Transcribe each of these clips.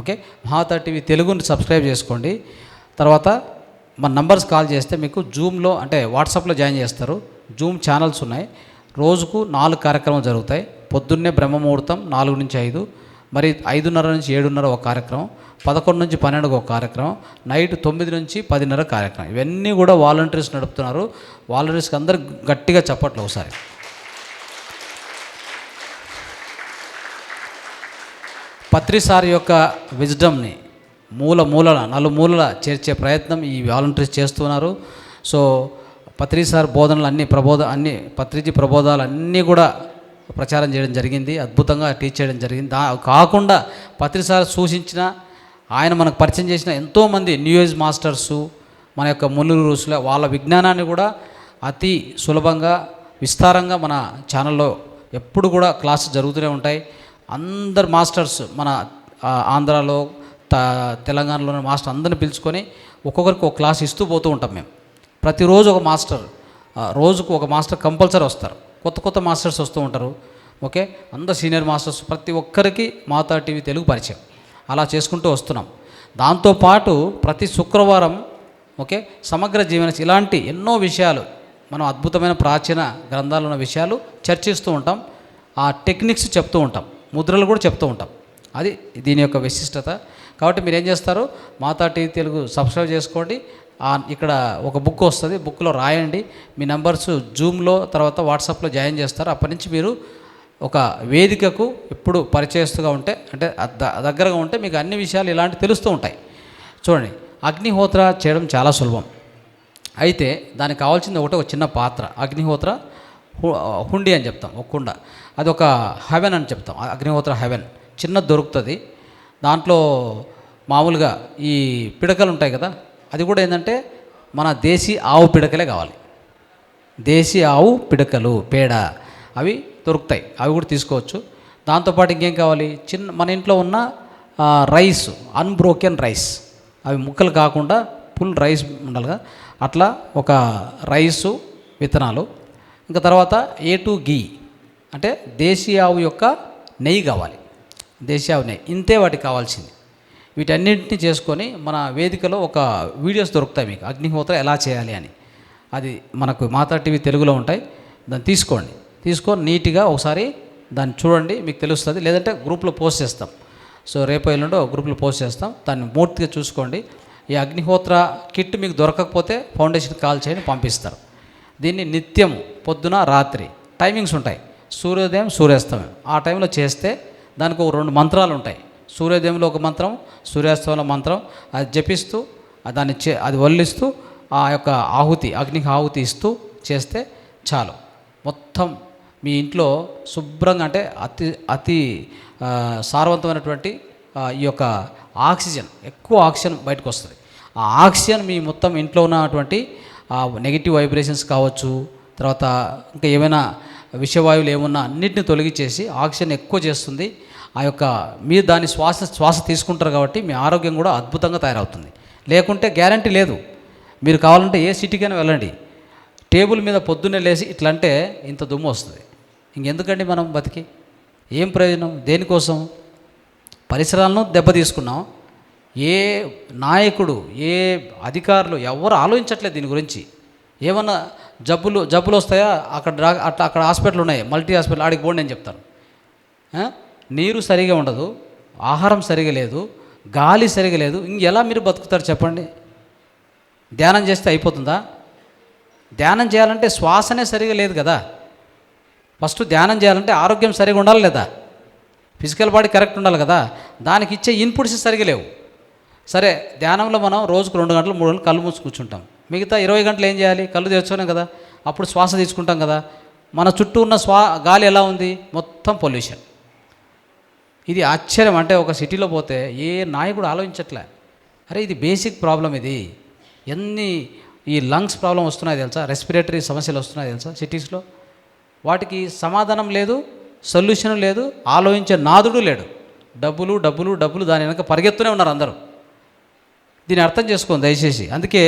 Okay, Mahavatar TV తెలుగుని subscribe చేసుకోండి. తర్వాత మన నంబర్స్ కాల్ చేస్తే మీకు జూమ్లో అంటే వాట్సాప్లో జాయిన్ చేస్తారు. జూమ్ ఛానల్స్ ఉన్నాయి. రోజుకు 4 కార్యక్రమాలు జరుగుతాయి. పొద్దున్నే బ్రహ్మముహూర్తం 4 నుంచి 5, మరి 5:30 నుంచి 7:30 ఒక కార్యక్రమం, 11 నుంచి 12 ఒక కార్యక్రమం, నైట్ 9 నుంచి 10:30 కార్యక్రమం. ఇవన్నీ కూడా వాలంటీర్స్ నడుపుతున్నారు. వాలంటీర్స్కి అందరు గట్టిగా చప్పట్లు ఒకసారి. పత్రిసారి యొక్క విజ్డమ్ని నలుమూలల చేర్చే ప్రయత్నం ఈ వాలంటీర్స్ చేస్తున్నారు. సో పత్రిసారి బోధనలు అన్ని పత్రిజీ ప్రబోధాలు అన్నీ కూడా ప్రచారం చేయడం జరిగింది. అద్భుతంగా టీచ్ చేయడం జరిగింది. కాకుండా పత్రిసారి సూచించిన ఆయన మనకు పరిచయం చేసిన ఎంతోమంది న్యూ ఏజ్ మాస్టర్సు మన యొక్క మునులు వాళ్ళ విజ్ఞానాన్ని కూడా అతి సులభంగా విస్తారంగా మన ఛానల్లో ఎప్పుడు కూడా క్లాసు జరుగుతూనే ఉంటాయి. అందరు మాస్టర్స్ మన ఆంధ్రాలో తెలంగాణలోని మాస్టర్ అందరిని పిలుచుకొని ఒక్కొక్కరికి ఒక క్లాస్ ఇస్తూ పోతూ ఉంటాం మేము. ప్రతిరోజు ఒక మాస్టర్, రోజుకు ఒక మాస్టర్ కంపల్సరీ వస్తారు. కొత్త మాస్టర్స్ వస్తూ ఉంటారు. ఓకే, అందరు సీనియర్ మాస్టర్స్ ప్రతి ఒక్కరికి మహావతార్ టీవీ తెలుగు పరిచయం అలా చేసుకుంటూ వస్తున్నాం. దాంతోపాటు ప్రతి శుక్రవారం ఓకే సమగ్ర జీవన ఇలాంటి ఎన్నో విషయాలు మనం అద్భుతమైన ప్రాచీన గ్రంథాలు ఉన్న విషయాలు చర్చిస్తూ ఉంటాం. ఆ టెక్నిక్స్ చెప్తూ ఉంటాం, ముద్రలు కూడా చెప్తూ ఉంటాం. అది దీని యొక్క విశిష్టత. కాబట్టి మీరు ఏం చేస్తారు, మహావతార్ టీవీ తెలుగు సబ్స్క్రైబ్ చేసుకోండి. ఇక్కడ ఒక బుక్ వస్తుంది, బుక్లో రాయండి మీ నంబర్స్. జూమ్లో తర్వాత వాట్సాప్లో జాయిన్ చేస్తారు. అప్పటి నుంచి మీరు ఒక వేదికకు ఎప్పుడు పరిచయస్తుగా ఉంటే అంటే దగ్గరగా ఉంటే మీకు అన్ని విషయాలు ఇలాంటి తెలుస్తూ ఉంటాయి. చూడండి, అగ్నిహోత్ర చేయడం చాలా సులభం. అయితే దానికి కావాల్సింది ఒక చిన్న పాత్ర. అగ్నిహోత్ర హుండి అని చెప్తాం, ఒక కుండ. అది ఒక హెవెన్ అని చెప్తాం. అగ్నిహోత్ర హెవెన్ చిన్నది దొరుకుతుంది. దాంట్లో మామూలుగా ఈ పిడకలు ఉంటాయి కదా, అది కూడా ఏంటంటే మన దేశీ ఆవు పిడకలే కావాలి. దేశీ ఆవు పిడకలు పేడ అవి దొరుకుతాయి, అవి కూడా తీసుకోవచ్చు. దాంతోపాటు ఇంకేం కావాలి, మన ఇంట్లో ఉన్న రైస్, అన్బ్రోకెన్ రైస్, అవి ముక్కలు కాకుండా ఫుల్ రైస్ ఉండాలిగా, అట్లా ఒక రైసు విత్తనాలు. ఇంకా తర్వాత A2 గీ అంటే దేశీ ఆవు యొక్క నెయ్యి కావాలి, దేశీ ఆవు నెయ్యి. ఇంతే వాటికి కావాల్సింది. వీటన్నింటినీ చేసుకొని మన వేదికలో ఒక వీడియోస్ దొరుకుతాయి మీకు, అగ్నిహోత్ర ఎలా చేయాలి అని. అది మనకు మహావతార్ టీవీ తెలుగులో ఉంటాయి. దాన్ని తీసుకొని నీట్గా ఒకసారి దాన్ని చూడండి, మీకు తెలుస్తుంది. లేదంటే గ్రూప్లో పోస్ట్ చేస్తాం. సో రేపు ఎల్లుండో గ్రూప్లో పోస్ట్ చేస్తాం, దాన్ని పూర్తిగా చూసుకోండి. ఈ అగ్నిహోత్ర కిట్ మీకు దొరకకపోతే ఫౌండేషన్ కాల్ చేయండి, పంపిస్తారు. దీన్ని నిత్యం పొద్దున రాత్రి టైమింగ్స్ ఉంటాయి. సూర్యోదయం సూర్యాస్తమయం ఆ టైంలో చేస్తే దానికి ఒక 2 మంత్రాలు ఉంటాయి. సూర్యోదయంలో ఒక మంత్రం, సూర్యాస్తమంలో మంత్రం. అది జపిస్తూ అది వల్లిస్తూ ఆ యొక్క అగ్నికి ఆహుతి ఇస్తూ చేస్తే చాలు. మొత్తం మీ ఇంట్లో శుభ్రంగా అంటే అతి సారవంతమైనటువంటి ఈ యొక్క ఆక్సిజన్, ఎక్కువ ఆక్సిజన్ బయటకు వస్తుంది. ఆ ఆక్సిజన్ మీ మొత్తం ఇంట్లో ఉన్నటువంటి నెగిటివ్ వైబ్రేషన్స్ కావచ్చు, తర్వాత ఇంకా ఏమైనా విషవాయువులు ఏమున్నా అన్నింటినీ తొలగించేసి ఆక్సిజన్ ఎక్కువ చేస్తుంది. ఆ యొక్క మీరు దాన్ని శ్వాస తీసుకుంటారు కాబట్టి మీ ఆరోగ్యం కూడా అద్భుతంగా తయారవుతుంది. లేకుంటే గ్యారంటీ లేదు. మీరు కావాలంటే ఏ సిటీకైనా వెళ్ళండి, టేబుల్ మీద పొద్దున్నే లేచి ఇట్లా అంటే ఇంత దుమ్ము వస్తుంది. ఇంకెందుకండి మనం బతికి ఏం ప్రయోజనం, దేనికోసం? పరిసరాలను దెబ్బతీసుకున్నాం. ఏ నాయకుడు, ఏ అధికారులు ఎవరు ఆలోచించట్లేదు దీని గురించి. ఏమన్నా జబ్బులు వస్తాయా, అక్కడ హాస్పిటల్ ఉన్నాయి, మల్టీ హాస్పిటల్, ఆడికి పోండి అని చెప్తారు. నీరు సరిగా ఉండదు, ఆహారం సరిగా లేదు, గాలి సరిగా లేదు, ఇంకెలా మీరు బతుకుతారు చెప్పండి? ధ్యానం చేస్తే అయిపోతుందా? ధ్యానం చేయాలంటే శ్వాసనే సరిగా లేదు కదా. ఫస్ట్ ధ్యానం చేయాలంటే ఆరోగ్యం సరిగా ఉండాలి లేదా, ఫిజికల్ బాడీ కరెక్ట్ ఉండాలి కదా. దానికి ఇచ్చే ఇన్పుట్స్ సరిగా లేవు. సరే, ధ్యానంలో మనం రోజుకు 2 గంటలు 3 గంటలు కళ్ళు మూసి కూర్చుంటాం. మిగతా 20 గంటలు ఏం చేయాలి? కళ్ళు తెరుచుకున్నాం కదా, అప్పుడు శ్వాస తీసుకుంటాం కదా. మన చుట్టూ ఉన్న గాలి ఎలా ఉంది? మొత్తం పొల్యూషన్. ఇది ఆశ్చర్యం. అంటే ఒక సిటీలో పోతే ఏ నాయకుడు ఆలోచించట్లే. అరే ఇది బేసిక్ ప్రాబ్లం. ఇది ఈ లంగ్స్ ప్రాబ్లం వస్తున్నాయి తెలుసా, రెస్పిరేటరీ సమస్యలు వస్తున్నాయి తెలుసా సిటీస్లో. వాటికి సమాధానం లేదు, సొల్యూషన్ లేదు, ఆలోచించే నాదుడు లేడు. డబ్బులు దాని వెనక పరిగెత్తూనే ఉన్నారు అందరూ. దీన్ని అర్థం చేసుకోండి దయచేసి. అందుకే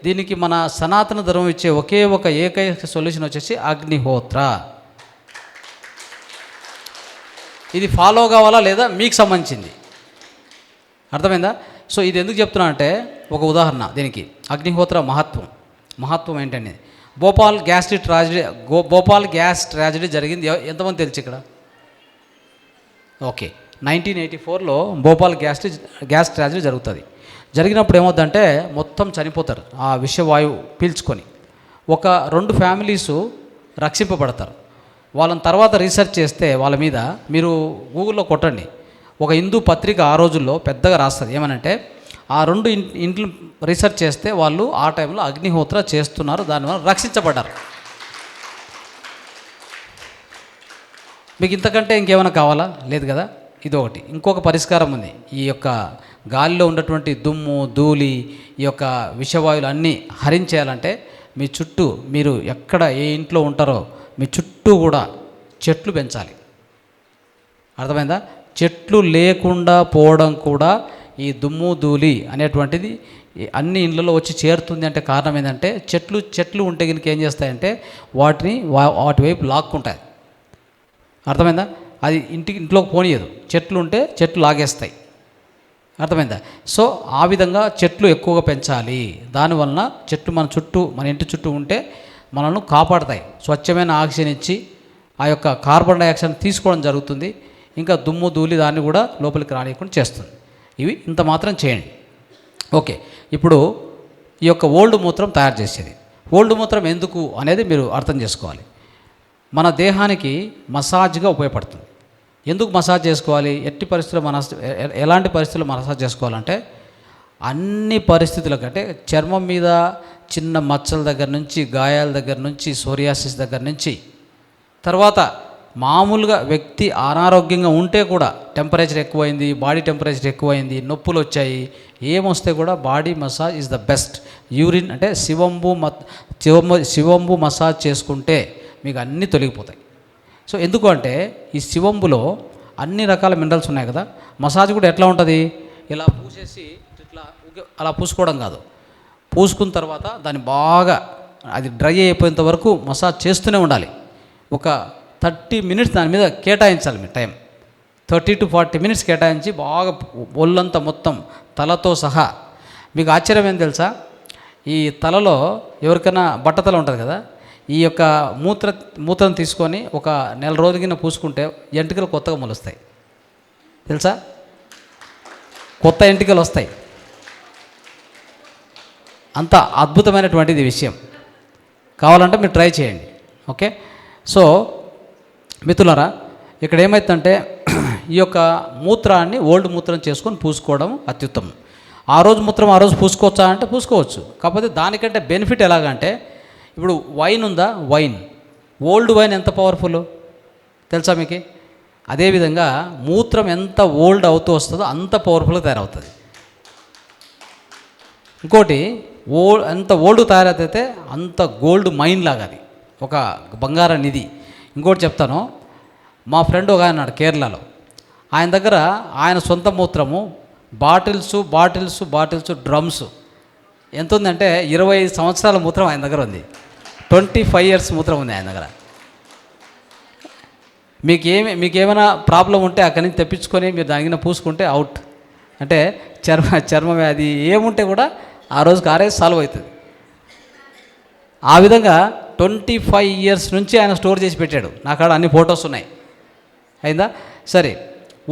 దీనికి మన సనాతన ధర్మం ఇచ్చే ఒకే ఒక ఏకైక సొల్యూషన్ వచ్చేసి అగ్నిహోత్ర. ఇది ఫాలో కావాలా లేదా మీకు సంబంధించింది. అర్థమైందా? సో ఇది ఎందుకు చెప్తున్నా అంటే ఒక ఉదాహరణ దీనికి, అగ్నిహోత్ర మహత్వం ఏంటండి. భోపాల్ గ్యాస్ ట్రాజడీ జరిగింది, ఎంతమంది తెలుసు ఇక్కడ? ఓకే, 1984లో భోపాల్ గ్యాస్ ట్రాజడీ జరుగుతుంది. జరిగినప్పుడు ఏమవుతుందంటే మొత్తం చనిపోతారు ఆ విషవాయువు పీల్చుకొని. ఒక 2 ఫ్యామిలీసు రక్షింపబడతారు. వాళ్ళని తర్వాత రీసెర్చ్ చేస్తే వాళ్ళ మీద మీరు గూగుల్లో కొట్టండి, ఒక హిందూ పత్రిక ఆ రోజుల్లో పెద్దగా రాస్తుంది ఏమనంటే, ఆ 2 ఇంట్లు రీసెర్చ్ చేస్తే వాళ్ళు ఆ టైంలో అగ్నిహోత్ర చేస్తున్నారు, దానివల్ల రక్షించబడ్డారు. మీకు ఇంతకంటే ఇంకేమైనా కావాలా? లేదు కదా. ఇది ఒకటి. ఇంకొక పరిష్కారం ఉంది. ఈ యొక్క గాలిలో ఉన్నటువంటి దుమ్ము ధూళి, ఈ యొక్క విషవాయువులు అన్నీ హరించేయాలంటే మీ చుట్టూ, మీరు ఎక్కడ ఏ ఇంట్లో ఉంటారో మీ చుట్టూ కూడా చెట్లు పెంచాలి. అర్థమైందా? చెట్లు లేకుండా పోవడం కూడా ఈ దుమ్ము ధూళి అనేటువంటిది అన్ని ఇండ్లలో వచ్చి చేరుతుంది. అంటే కారణం ఏంటంటే చెట్లు ఉంటే కనుక ఏం చేస్తాయంటే వాటి వైపు లాక్కుంటాయి. అర్థమైందా? అది ఇంట్లోకి పోనీయదు. చెట్లు ఉంటే చెట్లు లాగేస్తాయి. అర్థమైందా? సో ఆ విధంగా చెట్లు ఎక్కువగా పెంచాలి. దానివలన చెట్లు మన ఇంటి చుట్టూ ఉంటే మనల్ని కాపాడతాయి. స్వచ్ఛమైన ఆక్సిజన్ ఇచ్చి ఆ యొక్క కార్బన్ డైఆక్సైడ్ తీసుకోవడం జరుగుతుంది. ఇంకా దుమ్ము ధూళి దాన్ని కూడా లోపలికి రానియకుండా చేస్తుంది. ఇవి ఇంత మాత్రం చేయండి. ఓకే, ఇప్పుడు ఈ యొక్క ఓల్డ్ మూత్రం తయారు చేసేది, ఓల్డ్ మూత్రం ఎందుకు అనేది మీరు అర్థం చేసుకోవాలి. మన దేహానికి మసాజ్గా ఉపయోగపడుతుంది. ఎందుకు మసాజ్ చేసుకోవాలి? ఎలాంటి పరిస్థితుల్లో మసాజ్ చేసుకోవాలంటే, అన్ని పరిస్థితుల కంటే చర్మం మీద చిన్న మచ్చల దగ్గర నుంచి, గాయాల దగ్గర నుంచి, సోరియాసిస్ దగ్గర నుంచి, తర్వాత మామూలుగా వ్యక్తి అనారోగ్యంగా ఉంటే కూడా టెంపరేచర్ ఎక్కువైంది, బాడీ టెంపరేచర్ ఎక్కువైంది, నొప్పులు వచ్చాయి, ఏమొస్తే కూడా body massage is the best. Urine అంటే శివంబు మసాజ్ చేసుకుంటే మీకు అన్నీ తొలగిపోతాయి. సో ఎందుకు అంటే ఈ శివంబులో అన్ని రకాల మినరల్స్ ఉన్నాయి కదా. మసాజ్ కూడా ఎట్లా ఉంటుంది? ఇలా పూసేసి ఇట్లా అలా పూసుకోవడం కాదు. పూసుకున్న తర్వాత దాన్ని బాగా అది డ్రై అయిపోయేంత వరకు మసాజ్ చేస్తూనే ఉండాలి. ఒక 30 మినిట్స్ దాని మీద కేటాయించాలి. మీ టైం 30 to 40 మినిట్స్ కేటాయించి బాగా ఒళ్ళంతా మొత్తం తలతో సహా. మీకు ఆశ్చర్యం ఏం తెలుసా? ఈ తలలో ఎవరికైనా బట్టతల ఉంటుంది కదా, ఈ యొక్క మూత్రం తీసుకొని ఒక నెల రోజుల కింద పూసుకుంటే ఎంటికలు కొత్తగా మొలుస్తాయి. తెలుసా? కొత్త ఎంటికలు వస్తాయి. అంత అద్భుతమైనటువంటిది విషయం. కావాలంటే మీరు ట్రై చేయండి. ఓకే, సో మిత్రులారా, ఇక్కడ ఏమవుతుందంటే ఈ యొక్క మూత్రాన్ని ఓల్డ్ మూత్రం చేసుకొని పూసుకోవడం అత్యుత్తమం. ఆ రోజు మూత్రం ఆ రోజు పూసుకోవచ్చా అంటే పూసుకోవచ్చు. కాకపోతే దానికంటే బెనిఫిట్ ఎలాగంటే, ఇప్పుడు వైన్ ఉందా, ఓల్డ్ వైన్ ఎంత పవర్ఫుల్ తెలుసా మీకు? అదేవిధంగా మూత్రం ఎంత ఓల్డ్ అవుతూ వస్తుందో అంత పవర్ఫుల్గా తయారవుతుంది. ఇంకోటి, ఎంత ఓల్డ్ తయారైతే అంత గోల్డ్ మైన్ లాగా అది ఒక బంగార నిధి. ఇంకోటి చెప్తాను, మా ఫ్రెండ్ ఒక ఆయన ఉన్నాడు కేరళలో. ఆయన దగ్గర ఆయన సొంత మూత్రము బాటిల్స్ డ్రమ్స్ ఎంత ఉందంటే 25 సంవత్సరాల మూత్రం ఆయన దగ్గర ఉంది. 25 years మూత్రం ఉంది ఆయన దగ్గర. మీకేమైనా ప్రాబ్లం ఉంటే అక్కడి నుంచి తెప్పించుకొని మీరు దానికైనా పూసుకుంటే అవుట్. అంటే చర్మ వ్యాధి ఏముంటే కూడా ఆ రోజుకి సాల్వ్ అవుతుంది. ఆ విధంగా 25 years నుంచి ఆయన స్టోర్ చేసి పెట్టాడు. నా కాడ అన్ని ఫొటోస్ ఉన్నాయి. అయిందా? సరే,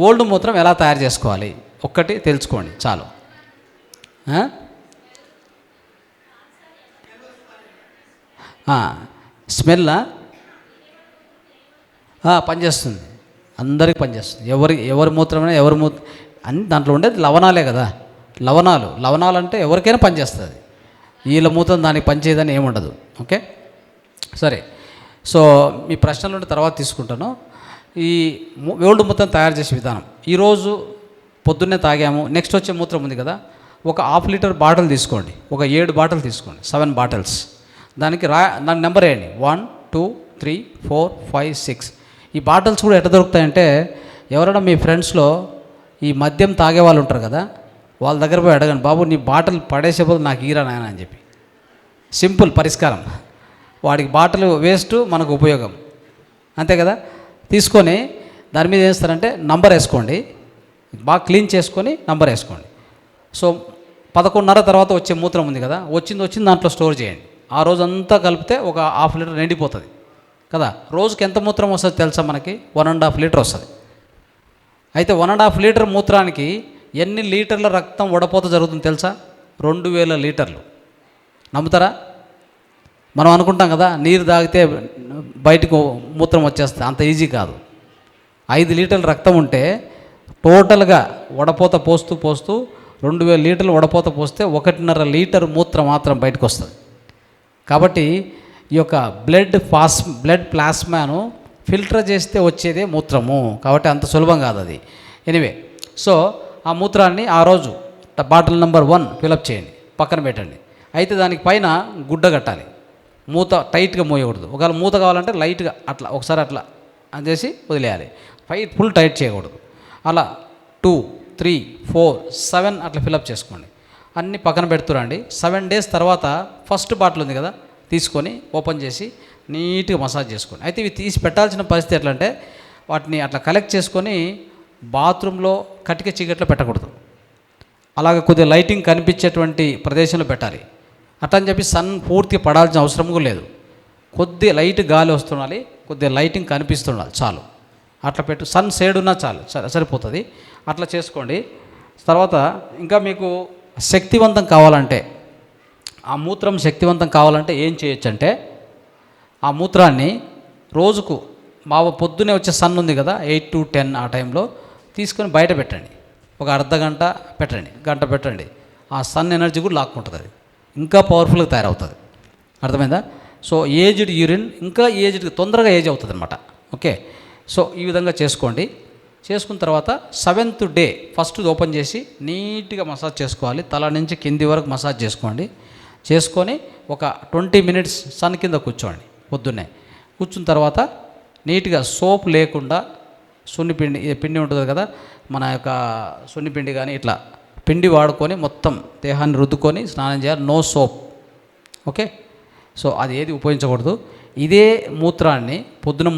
ఓల్డ్ మూత్రం ఎలా తయారు చేసుకోవాలి ఒక్కటి తెలుసుకోండి చాలు. స్మెల్ పనిచేస్తుంది, అందరికి పనిచేస్తుంది. ఎవరి మూత్రమైనా అన్ని దాంట్లో ఉండేది లవణాలే కదా. లవణాలు అంటే ఎవరికైనా పనిచేస్తుంది. వీళ్ళ మూత్రం దానికి పనిచేయదని ఏముండదు. ఓకే, సరే. సో మీ ప్రశ్నలు ఉంటే తర్వాత తీసుకుంటాను. ఈ ఓల్డ్ మూత్రం తయారు చేసే విధానం, ఈరోజు పొద్దున్నే తాగాము, నెక్స్ట్ వచ్చే మూత్రం ఉంది కదా, ఒక 1/2 liter బాటిల్ తీసుకోండి, ఒక 7 బాటిల్ తీసుకోండి, 7 bottles. దానికి నెంబర్ వేయండి, 1 2 3 4 5 6. ఈ బాటిల్స్ కూడా ఎట్లా దొరుకుతాయంటే, ఎవరైనా మీ ఫ్రెండ్స్లో ఈ మద్యం తాగే వాళ్ళు ఉంటారు కదా, వాళ్ళ దగ్గర పోయి అడగండి, బాబు నీ బాటిల్ పడేసే బదులు నాకు ఈరా నాయన అని చెప్పి. సింపుల్ పరిష్కారం. వాడికి బాటిల్ వేస్ట్, మనకు ఉపయోగం, అంతే కదా. తీసుకొని దాని మీద ఏం చేస్తారంటే నంబర్ వేసుకోండి, బాగా క్లీన్ చేసుకొని నంబర్ వేసుకోండి. సో 11:30 తర్వాత వచ్చే మూత్రం ఉంది కదా, వచ్చింది దాంట్లో స్టోర్ చేయండి. ఆ రోజంతా కలిపితే ఒక 1/2 లీటర్ నిండిపోతుంది కదా. రోజుకి ఎంత మూత్రం వస్తుంది తెలుసా మనకి? 1.5 లీటర్ వస్తుంది. అయితే 1.5 లీటర్ మూత్రానికి ఎన్ని లీటర్ల రక్తం వడపోత జరుగుతుంది తెలుసా? 2000 లీటర్లు. నమ్ముతారా? మనం అనుకుంటాం కదా నీరు తాగితే బయటకు మూత్రం వచ్చేస్తుంది, అంత ఈజీ కాదు. 5 లీటర్ల రక్తం ఉంటే టోటల్గా వడపోత పోస్తూ 2000 లీటర్లు వడపోత పోస్తే 1.5 లీటర్ మూత్రం మాత్రం బయటకు వస్తుంది. కాబట్టి ఈ యొక్క బ్లడ్ ప్లాస్మాను ఫిల్టర్ చేస్తే వచ్చేదే మూత్రము. కాబట్టి అంత సులభం కాదు అది. ఎనివే, సో ఆ మూత్రాన్ని ఆ రోజు బాటిల్ నెంబర్ 1 ఫిలప్ చేయండి, పక్కన పెట్టండి. అయితే దానికి పైన గుడ్డ కట్టాలి, మూత టైట్గా మోయకూడదు. ఒకవేళ మూత కావాలంటే లైట్గా అట్లా ఒకసారి అట్లా చేసి వదిలేయాలి, ఫుల్ టైట్ చేయకూడదు. అలా 2, 3, 4, 7 అట్లా ఫిలప్ చేసుకోండి. అన్నీ పక్కన పెడుతురండి. 7 డేస్ తర్వాత ఫస్ట్ బాటిల్ ఉంది కదా, తీసుకొని ఓపెన్ చేసి నీట్గా మసాజ్ చేసుకోండి. అయితే ఇవి తీసి పెట్టాల్సిన పరిస్థితి ఎట్లా అంటే, వాటిని అట్లా కలెక్ట్ చేసుకొని బాత్రూంలో కటిక చీకట్లో పెట్టకూడదు. అలాగే కొద్దిగా లైటింగ్ కనిపించేటువంటి ప్రదేశంలో పెట్టాలి. అట్లా అని చెప్పి సన్ పూర్తిగా పడాల్సిన అవసరం కూడా లేదు. కొద్దిగా లైట్ గాలి వస్తుండాలి, కొద్దిగా లైటింగ్ కనిపిస్తుండాలి, చాలు. అట్లా పెట్టు, సన్ షేడ్ ఉన్నా చాలు, సరిపోతుంది. అట్లా చేసుకోండి. తర్వాత ఇంకా మీకు శక్తివంతం కావాలంటే, ఆ మూత్రం శక్తివంతం కావాలంటే ఏం చేయొచ్చు అంటే, ఆ మూత్రాన్ని రోజుకు పొద్దునే వచ్చే సన్ ఉంది కదా 8 to 10 ఆ టైంలో తీసుకొని బయట పెట్టండి. ఒక అర్ధ గంట పెట్టండి, గంట పెట్టండి. ఆ సన్ ఎనర్జీ కూడా లాక్కుంటుంది, అది ఇంకా పవర్ఫుల్గా తయారవుతుంది. అర్థమైందా? సో ఏజ్డ్ యూరిన్ ఇంకా తొందరగా ఏజ్ అవుతుంది అనమాట. ఓకే, సో ఈ విధంగా చేసుకోండి. చేసుకున్న తర్వాత 7th డే ఫస్ట్ ఓపెన్ చేసి నీట్గా మసాజ్ చేసుకోవాలి. తల నుంచి కింది వరకు మసాజ్ చేసుకోండి. చేసుకొని ఒక 20 minutes సన్ కింద కూర్చోండి. పొద్దున్నే కూర్చున్న తర్వాత నీట్గా సోప్ లేకుండా పిండి ఉంటుంది కదా, మన యొక్క సున్నిపిండి కానీ ఇట్లా పిండి వాడుకొని మొత్తం దేహాన్ని రుద్దుకొని స్నానం చేయాలి. No soap. ఓకే, సో అది ఏది ఉపయోగించకూడదు. ఇదే మూత్రాన్ని పొద్దున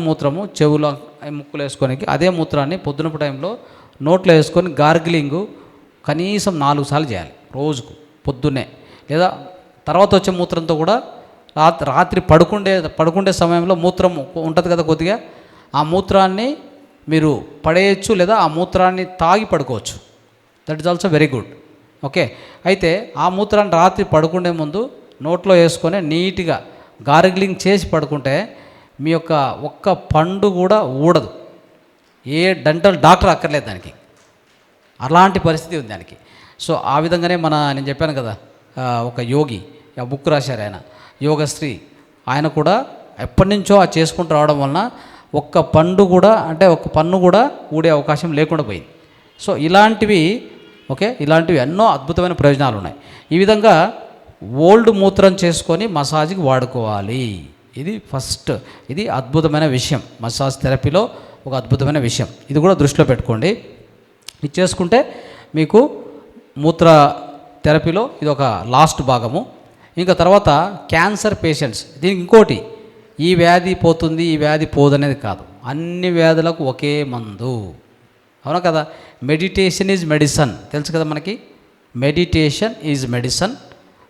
మూత్రము చెవులో ముక్కులు వేసుకోనికి, అదే మూత్రాన్ని పొద్దునపు టైంలో నోట్లో వేసుకొని గార్గిలింగు కనీసం 4 సార్లు చేయాలి రోజుకు పొద్దున్నే. లేదా తర్వాత వచ్చే మూత్రంతో కూడా రాత్రి పడుకుండే సమయంలో మూత్రం ఉంటుంది కదా కొద్దిగా, ఆ మూత్రాన్ని మీరు పడేయచ్చు, లేదా ఆ మూత్రాన్ని తాగి పడుకోవచ్చు. That is also very good. Okay, అయితే ఆ మూత్రాన్ని రాత్రి పడుకునే ముందు నోట్లో వేసుకొని నీట్గా గార్గిలింగ్ చేసి పడుకుంటే మీ యొక్క ఒక్క పండు కూడా ఊడదు. ఏ డెంటల్ డాక్టర్ అక్కర్లేదు దానికి, అలాంటి పరిస్థితి ఉంది దానికి. సో ఆ విధంగానే నేను చెప్పాను కదా, ఒక యోగి ఆ బుక్ రాశారు ఆయన, యోగశ్రీ. ఆయన కూడా ఎప్పటి నుంచో ఆ చేసుకుంటూ రావడం వలన ఒక్క పండు కూడా, అంటే ఒక్క పన్ను కూడా ఊడే అవకాశం లేకుండా పోయింది. సో ఇలాంటివి ఎన్నో అద్భుతమైన ప్రయోజనాలు ఉన్నాయి. ఈ విధంగా ఓల్డ్ మూత్రం చేసుకొని మసాజ్కి వాడుకోవాలి. ఇది అద్భుతమైన విషయం, మసాజ్ థెరపీలో ఒక అద్భుతమైన విషయం. ఇది కూడా దృష్టిలో పెట్టుకోండి. ఇది చేసుకుంటే మీకు మూత్ర థెరపీలో ఇది ఒక లాస్ట్ భాగము. ఇంకా తర్వాత క్యాన్సర్ పేషెంట్స్, దీనికి ఇంకోటి, ఈ వ్యాధి పోతుంది ఈ వ్యాధి పోదనేది కాదు, అన్ని వ్యాధులకు ఒకే మందు. అవునా కదా? మెడిటేషన్ ఈజ్ మెడిసన్, తెలుసు కదా మనకి. Meditation is medicine.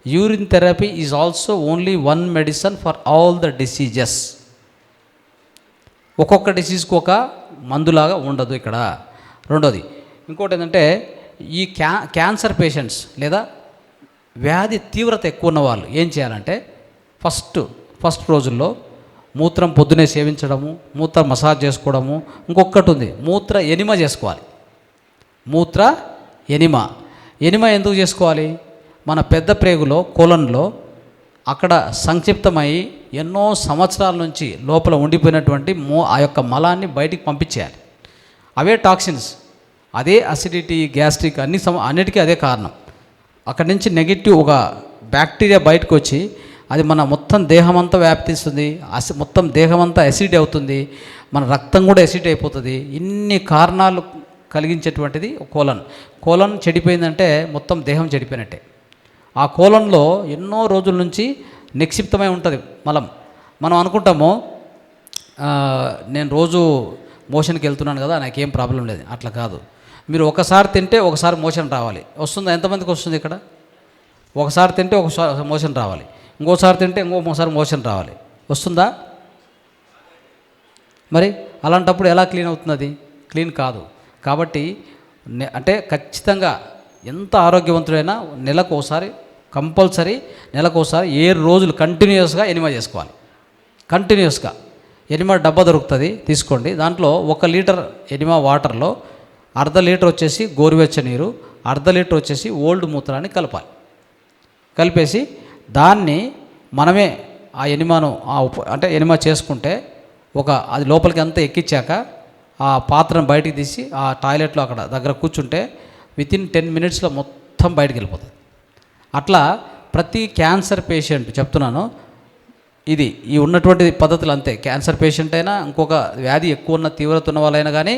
Urine therapy is also only one medicine for all the diseases. ఒక్కొక్క డిసీజ్కి ఒక మందులాగా ఉండదు ఇక్కడ. రెండోది ఇంకోటి ఏంటంటే, ఈ క్యాన్సర్ పేషెంట్స్ లేదా వ్యాధి తీవ్రత ఎక్కువ ఉన్న వాళ్ళు ఏం చేయాలంటే, ఫస్ట్ రోజుల్లో మూత్రం పొద్దునే సేవించడము, మూత్ర మసాజ్ చేసుకోవడము, ఇంకొకటి ఉంది మూత్ర ఎనిమ చేసుకోవాలి. మూత్ర ఎనిమ ఎందుకు చేసుకోవాలి? మన పెద్ద ప్రేగులో కోలన్లో అక్కడ సంక్షిప్తమై ఎన్నో సంవత్సరాల నుంచి లోపల ఉండిపోయినటువంటి ఆ యొక్క మలాన్ని బయటికి పంపించేయాలి. అవే టాక్సిన్స్, అదే అసిడిటీ, గ్యాస్ట్రిక్ అన్నిటికీ అదే కారణం. అక్కడి నుంచి నెగిటివ్ ఒక బ్యాక్టీరియా బయటకు వచ్చి అది మన మొత్తం దేహమంతా వ్యాప్తిస్తుంది. మొత్తం దేహమంతా ఎసిడ్ అవుతుంది, మన రక్తం కూడా ఎసిడ్ అయిపోతుంది. ఇన్ని కారణాలు కలిగించేటువంటిది కోలన్ చెడిపోయిందంటే మొత్తం దేహం చెడిపోయినట్టే. ఆ కోలన్లో ఎన్నో రోజుల నుంచి నిక్షిప్తమై ఉంటుంది మలం. మనం అనుకుంటాము నేను రోజు మోషన్కి వెళ్తున్నాను కదా, నాకేం ప్రాబ్లం లేదు. అట్లా కాదు. మీరు ఒకసారి తింటే ఒకసారి మోషన్ రావాలి. వస్తుందా? ఎంతమందికి వస్తుంది ఇక్కడ? ఒకసారి తింటే ఒకసారి మోషన్ రావాలి, ఇంకోసారి తింటే ఇంకోసారి మోషన్ రావాలి. వస్తుందా? మరి అలాంటప్పుడు ఎలా క్లీన్ అవుతుంది? క్లీన్ కాదు. కాబట్టి అంటే ఖచ్చితంగా ఎంత ఆరోగ్యవంతుడైనా నెలకు ఒకసారి కంపల్సరీ, నెలకు ఒకసారి 7 రోజులు కంటిన్యూస్గా ఎనిమా చేసుకోవాలి. కంటిన్యూస్గా ఎనిమా డబ్బా దొరుకుతుంది, తీసుకోండి. దాంట్లో 1 లీటర్ ఎనిమా వాటర్లో 1/2 లీటర్ వచ్చేసి గోరువెచ్చ నీరు, 1/2 లీటర్ వచ్చేసి ఓల్డ్ మూత్రాన్ని కలపాలి. కలిపేసి దాన్ని మనమే ఆ ఎనిమాను అంటే ఎనిమా చేసుకుంటే అది లోపలికి అంతా ఎక్కించాక ఆ పాత్రను బయటికి తీసి ఆ టాయిలెట్లో అక్కడ దగ్గర కూర్చుంటే వితిన్ 10 మినిట్స్లో మొత్తం బయటికి వెళ్ళిపోతుంది. అట్లా ప్రతి క్యాన్సర్ పేషెంట్ చెప్తున్నాను, ఈ ఉన్నటువంటి పద్ధతులు అంతే. క్యాన్సర్ పేషెంట్ అయినా, ఇంకొక వ్యాధి ఎక్కువ ఉన్న తీవ్రత ఉన్న వాళ్ళైనా కానీ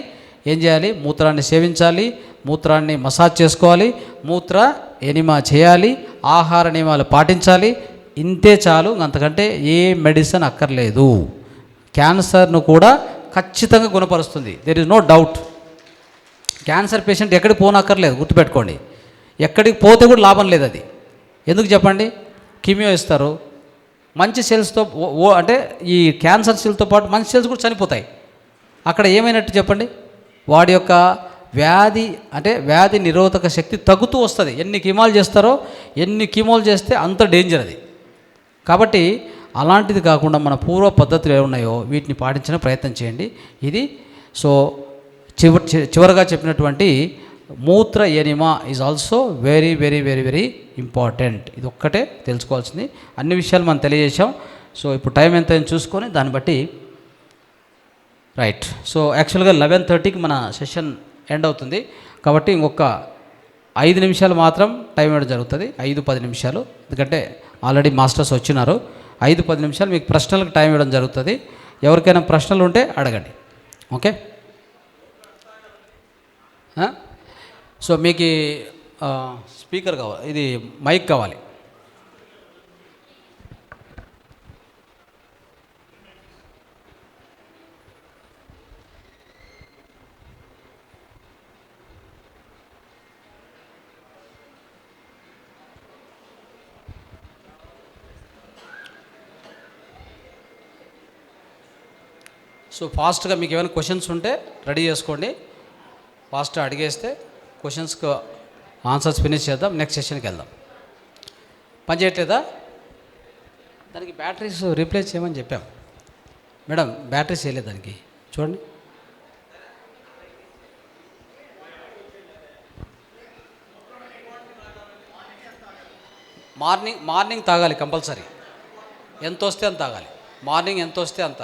ఏం చేయాలి? మూత్రాన్ని సేవించాలి, మూత్రాన్ని మసాజ్ చేసుకోవాలి, మూత్ర ఎనిమా చేయాలి, ఆహార నియమాలు పాటించాలి. ఇంతే చాలు, అంతకంటే ఏ మెడిసిన్ అక్కర్లేదు. క్యాన్సర్ను కూడా ఖచ్చితంగా గుణపరుస్తుంది. There is no doubt. Cancer patient ఎక్కడికి పోనక్కర్లేదు, గుర్తుపెట్టుకోండి. ఎక్కడికి పోతే కూడా లాభం లేదు. అది ఎందుకు చెప్పండి? కీమియో ఇస్తారు, మంచి సెల్స్తో అంటే ఈ క్యాన్సర్ సెల్తో పాటు మంచి సెల్స్ కూడా చనిపోతాయి. అక్కడ ఏమైనట్టు చెప్పండి? వాడి యొక్క వ్యాధి నిరోధక శక్తి తగ్గుతూ వస్తుంది. ఎన్ని కీమోలు చేస్తే అంత డేంజర్ అది. కాబట్టి అలాంటిది కాకుండా మన పూర్వ పద్ధతులు ఏమున్నాయో వీటిని పాటించిన ప్రయత్నం చేయండి. ఇది సో చివరగా చెప్పినటువంటి మూత్ర enema is also very very very very important. ఇది ఒక్కటే తెలుసుకోవాల్సింది. అన్ని విషయాలు మనం తెలియజేసాం. సో ఇప్పుడు టైం ఎంత చూసుకొని దాన్ని బట్టి రైట్. సో యాక్చువల్గా 11:30కి మన సెషన్ ఎండ్ అవుతుంది. కాబట్టి ఇంకొక 5 నిమిషాలు మాత్రం టైం ఇవ్వడం జరుగుతుంది. 5-10 నిమిషాలు, ఎందుకంటే ఆల్రెడీ మాస్టర్స్ వచ్చినారు. 5-10 నిమిషాలు మీకు ప్రశ్నలకు టైం ఇవ్వడం జరుగుతుంది. ఎవరికైనా ప్రశ్నలు ఉంటే అడగండి. ఓకే. సో మీకు స్పీకర్ కావాలి, ఇది మైక్ కావాలి. సో ఫాస్ట్గా మీకు ఏమైనా క్వశ్చన్స్ ఉంటే రెడీ చేసుకోండి. ఫాస్ట్గా అడిగేస్తే క్వశ్చన్స్కి ఆన్సర్స్ ఫినిష్ చేద్దాం. నెక్స్ట్ సెషన్కి వెళ్దాం. పని చేయట్లేదా? దానికి బ్యాటరీస్ రీప్లేస్ చేయమని చెప్పాం మేడం. బ్యాటరీస్ వేయలేదు దానికి, చూడండి. మార్నింగ్ తాగాలి కంపల్సరీ. ఎంత వస్తే అంత తాగాలి. మార్నింగ్ ఎంత వస్తే అంత.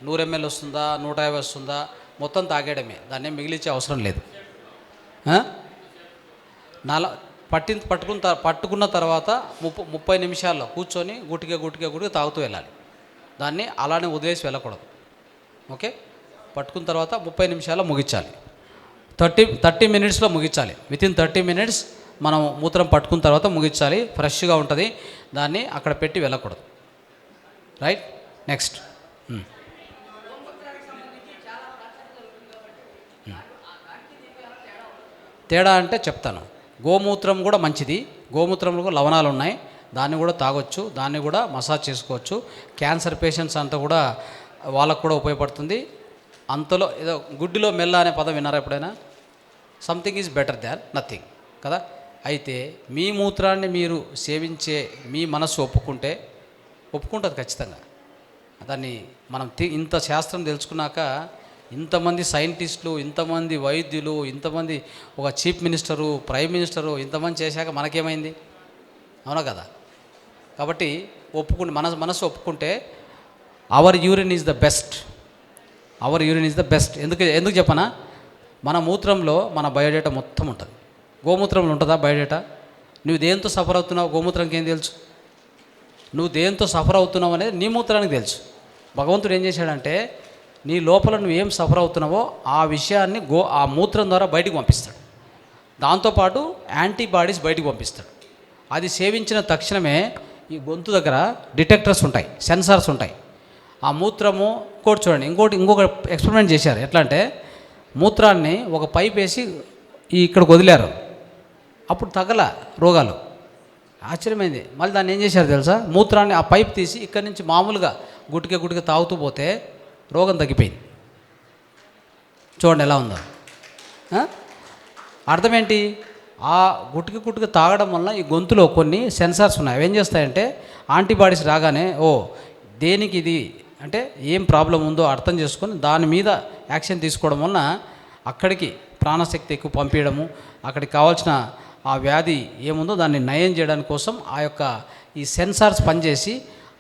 100 ml వస్తుందా, 150 వస్తుందా, మొత్తం తాగేయడమే. దాన్ని మిగిలించే అవసరం లేదు. పట్టుకున్న తర్వాత 30 నిమిషాల్లో కూర్చొని గుటిగా తాగుతూ వెళ్ళాలి. దాన్ని అలానే వదిలేసి వెళ్ళకూడదు. ఓకే. పట్టుకున్న తర్వాత 30 నిమిషాల్లో ముగించాలి. 30 మినిట్స్లో ముగించాలి. వితిన్ 30 మినిట్స్ మనం మూత్రం పట్టుకున్న తర్వాత ముగించాలి. ఫ్రెష్గా ఉంటుంది. దాన్ని అక్కడ పెట్టి వెళ్ళకూడదు. రైట్. నెక్స్ట్ తేడా అంటే చెప్తాను. గోమూత్రం కూడా మంచిది. గోమూత్రంలో కూడా లవణాలు ఉన్నాయి. దాన్ని కూడా తాగొచ్చు, దాన్ని కూడా మసాజ్ చేసుకోవచ్చు. క్యాన్సర్ పేషెంట్స్ అంతా కూడా వాళ్ళకు కూడా ఉపయోగపడుతుంది. అంతలో ఏదో గుడ్డిలో మెల్ల అనే పదం విన్నారా ఎప్పుడైనా? Something is better than nothing కదా. అయితే మీ మూత్రాన్ని మీరు సేవించే మీ మనస్సు ఒప్పుకుంటుంది ఖచ్చితంగా. దాన్ని మనం ఇంత శాస్త్రం తెలుసుకున్నాక, ఇంతమంది సైంటిస్టులు, ఇంతమంది వైద్యులు, ఇంతమంది ఒక చీఫ్ మినిస్టరు, ప్రైమ్ మినిస్టరు ఇంతమంది చేశాక మనకేమైంది? అవునా కదా. కాబట్టి మనసు ఒప్పుకుంటే our urine is the best. ఎందుకు చెప్పనా? మన మూత్రంలో మన బయోడేటా మొత్తం ఉంటుంది. గోమూత్రంలో ఉంటుందా బయోడేటా? నువ్వు దేంతో సఫర్ అవుతున్నావు గోమూత్రంకి ఏం తెలుసు? నువ్వు దేంతో సఫర్ అవుతున్నావు అనేది నీ మూత్రానికి తెలుసు. భగవంతుడు ఏం చేశాడంటే, నీ లోపల నువ్వు ఏం సఫర్ అవుతున్నావో ఆ విషయాన్ని ఆ మూత్రం ద్వారా బయటికి పంపిస్తాడు. దాంతోపాటు యాంటీబాడీస్ బయటికి పంపిస్తాడు. అది సేవించిన తక్షణమే ఈ గొంతు దగ్గర డిటెక్టర్స్ ఉంటాయి, సెన్సార్స్ ఉంటాయి. ఆ మూత్రము చూడండి. ఇంకొక ఎక్స్పెరిమెంట్ చేశారు. ఎట్లా అంటే, మూత్రాన్ని ఒక పైప్ వేసి ఇక్కడికి వదిలారు, అప్పుడు తగల రోగాలు. ఆశ్చర్యమైంది. మళ్ళీ దాన్ని ఏం చేశారు తెలుసా, మూత్రాన్ని ఆ పైప్ తీసి ఇక్కడి నుంచి మామూలుగా గుటిక తాగుతూ పోతే రోగం తగ్గిపోయింది. చూడండి ఎలా ఉందో. అర్థం ఏంటి? ఆ గుటిక తాగడం వల్ల ఈ గొంతులో కొన్ని సెన్సార్స్ ఉన్నాయి. అవి ఏం చేస్తాయంటే యాంటీబాడీస్ రాగానే దేనికి ఇది అంటే ఏం ప్రాబ్లం ఉందో అర్థం చేసుకొని దాని మీద యాక్షన్ తీసుకోవడం వలన అక్కడికి ప్రాణశక్తి ఎక్కువ పంపించడము, అక్కడికి కావాల్సిన ఆ వ్యాధి ఏముందో దాన్ని నయం చేయడానికి కోసం ఆ యొక్క ఈ సెన్సార్స్ పనిచేసి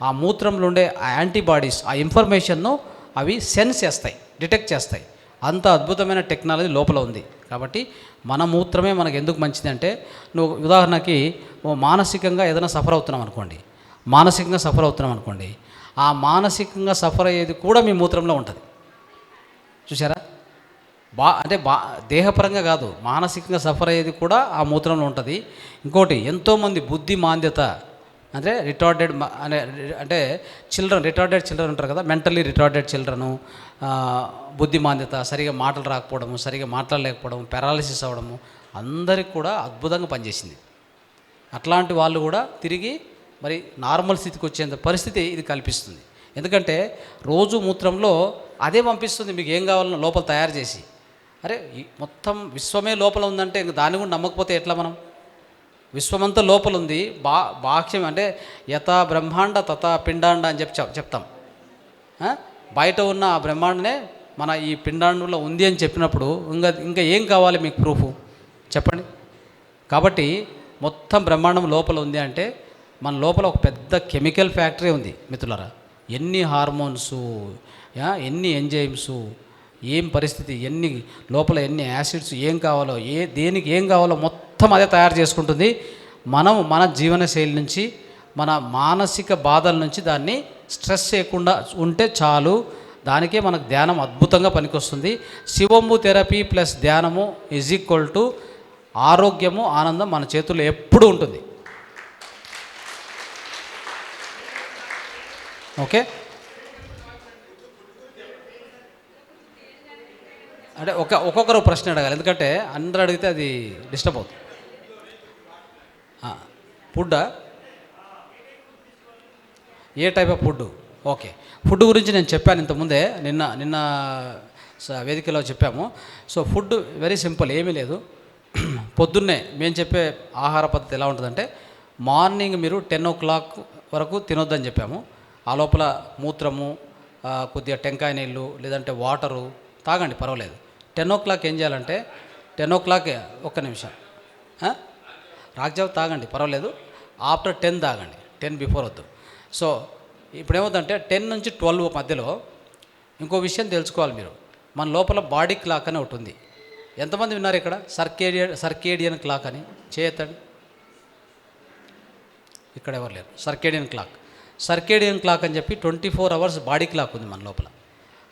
ఆ మూత్రంలో ఉండే ఆ యాంటీబాడీస్ ఆ ఇన్ఫర్మేషన్ను అవి సెన్స్ చేస్తాయి, డిటెక్ట్ చేస్తాయి. అంత అద్భుతమైన టెక్నాలజీ లోపల ఉంది. కాబట్టి మన మూత్రమే మనకు ఎందుకు మంచిది అంటే, నువ్వు ఉదాహరణకి మానసికంగా ఏదైనా సఫర్ అవుతున్నాం అనుకోండి, ఆ మానసికంగా సఫర్ అయ్యేది కూడా మీ మూత్రంలో ఉంటుంది. చూసారా? దేహపరంగా కాదు, మానసికంగా సఫర్ అయ్యేది కూడా ఆ మూత్రంలో ఉంటుంది. ఇంకోటి, ఎంతోమంది బుద్ధి మాంద్యత అంటే రిటార్డెడ్ అంటే రిటార్డెడ్ చిల్డ్రన్ ఉంటారు కదా, మెంటల్లీ రిటార్డెడ్ చిల్డ్రను, బుద్ధి మాంద్యత, సరిగా మాటలు రాకపోవడము, సరిగా మాట్లాడలేకపోవడం, పెరాలిసిస్ అవ్వడము, అందరికి కూడా అద్భుతంగా పనిచేసింది. అట్లాంటి వాళ్ళు కూడా తిరిగి మరి నార్మల్ స్థితికి వచ్చేంత పరిస్థితి ఇది కల్పిస్తుంది. ఎందుకంటే రోజు మూత్రంలో అదే పంపిస్తుంది మీకు ఏం కావాలన్నా లోపల తయారు చేసి. అరే మొత్తం విశ్వమే లోపల ఉందంటే ఇంక దాన్ని కూడా నమ్మకపోతే ఎట్లా? మనం విశ్వమంతా లోపల ఉంది, బాహ్యం అంటే యథా బ్రహ్మాండ తథా పిండాండ అని చెప్తాం. బయట ఉన్న ఆ బ్రహ్మాండనే మన ఈ పిండాండంలో ఉంది అని చెప్పినప్పుడు ఇంకా ఏం కావాలి మీకు ప్రూఫ్ చెప్పండి? కాబట్టి మొత్తం బ్రహ్మాండం లోపల ఉంది అంటే మన లోపల ఒక పెద్ద కెమికల్ ఫ్యాక్టరీ ఉంది మిత్రులారా. ఎన్ని హార్మోన్సు, ఎన్ని ఎంజైమ్సు, ఏం పరిస్థితి, ఎన్ని లోపల ఎన్ని యాసిడ్స్ ఏం కావాలో, దేనికి ఏం కావాలో మొత్తం అదే తయారు చేసుకుంటుంది. మనం మన జీవనశైలి నుంచి, మన మానసిక బాధల నుంచి దాన్ని స్ట్రెస్ చేయకుండా ఉంటే చాలు. దానికే మనకు ధ్యానం అద్భుతంగా పనికొస్తుంది. శివంబు థెరపీ ప్లస్ ధ్యానము ఈజ్ ఈక్వల్ టు ఆరోగ్యము, ఆనందం మన చేతుల్లో ఎప్పుడూ ఉంటుంది. ఓకే? అంటే ఒక్కొక్కరు ప్రశ్న అడగాలి, ఎందుకంటే అందరూ అడిగితే అది డిస్టర్బ్ అవుతుంది. ఫుడ్డా? ఏ type of food? Okay, food గురించి నేను చెప్పాను ఇంతకుముందే, నిన్న వేదికలో చెప్పాము. సో ఫుడ్ వెరీ సింపుల్, ఏమీ లేదు. పొద్దున్నే మేము చెప్పే ఆహార పద్ధతి ఎలా ఉంటుందంటే, మార్నింగ్ మీరు 10 o'clock వరకు తినొద్దని చెప్పాము. ఆ లోపల మూత్రము, కొద్దిగా టెంకాయ నీళ్ళు లేదంటే వాటరు తాగండి, పర్వాలేదు. 10 o'clock ఏం చేయాలంటే, 10 o'clock ఒక్క నిమిషం రాగ్జావ్ తాగండి, పర్వాలేదు. ఆఫ్టర్ 10 తాగండి, 10 బిఫోర్ వద్దు. సో ఇప్పుడు ఏమవుతుందంటే 10 నుంచి 12 మధ్యలో ఇంకో విషయం తెలుసుకోవాలి మీరు. మన లోపల బాడీ క్లాక్ అని ఒకటి ఉంది. ఎంతమంది విన్నారు ఇక్కడ సర్కేడియన్ క్లాక్ అని? చేయొద్దండి, ఇక్కడ ఎవరు లేరు. సర్కేడియన్ క్లాక్ అని చెప్పి 24 hours బాడీ క్లాక్ ఉంది మన లోపల.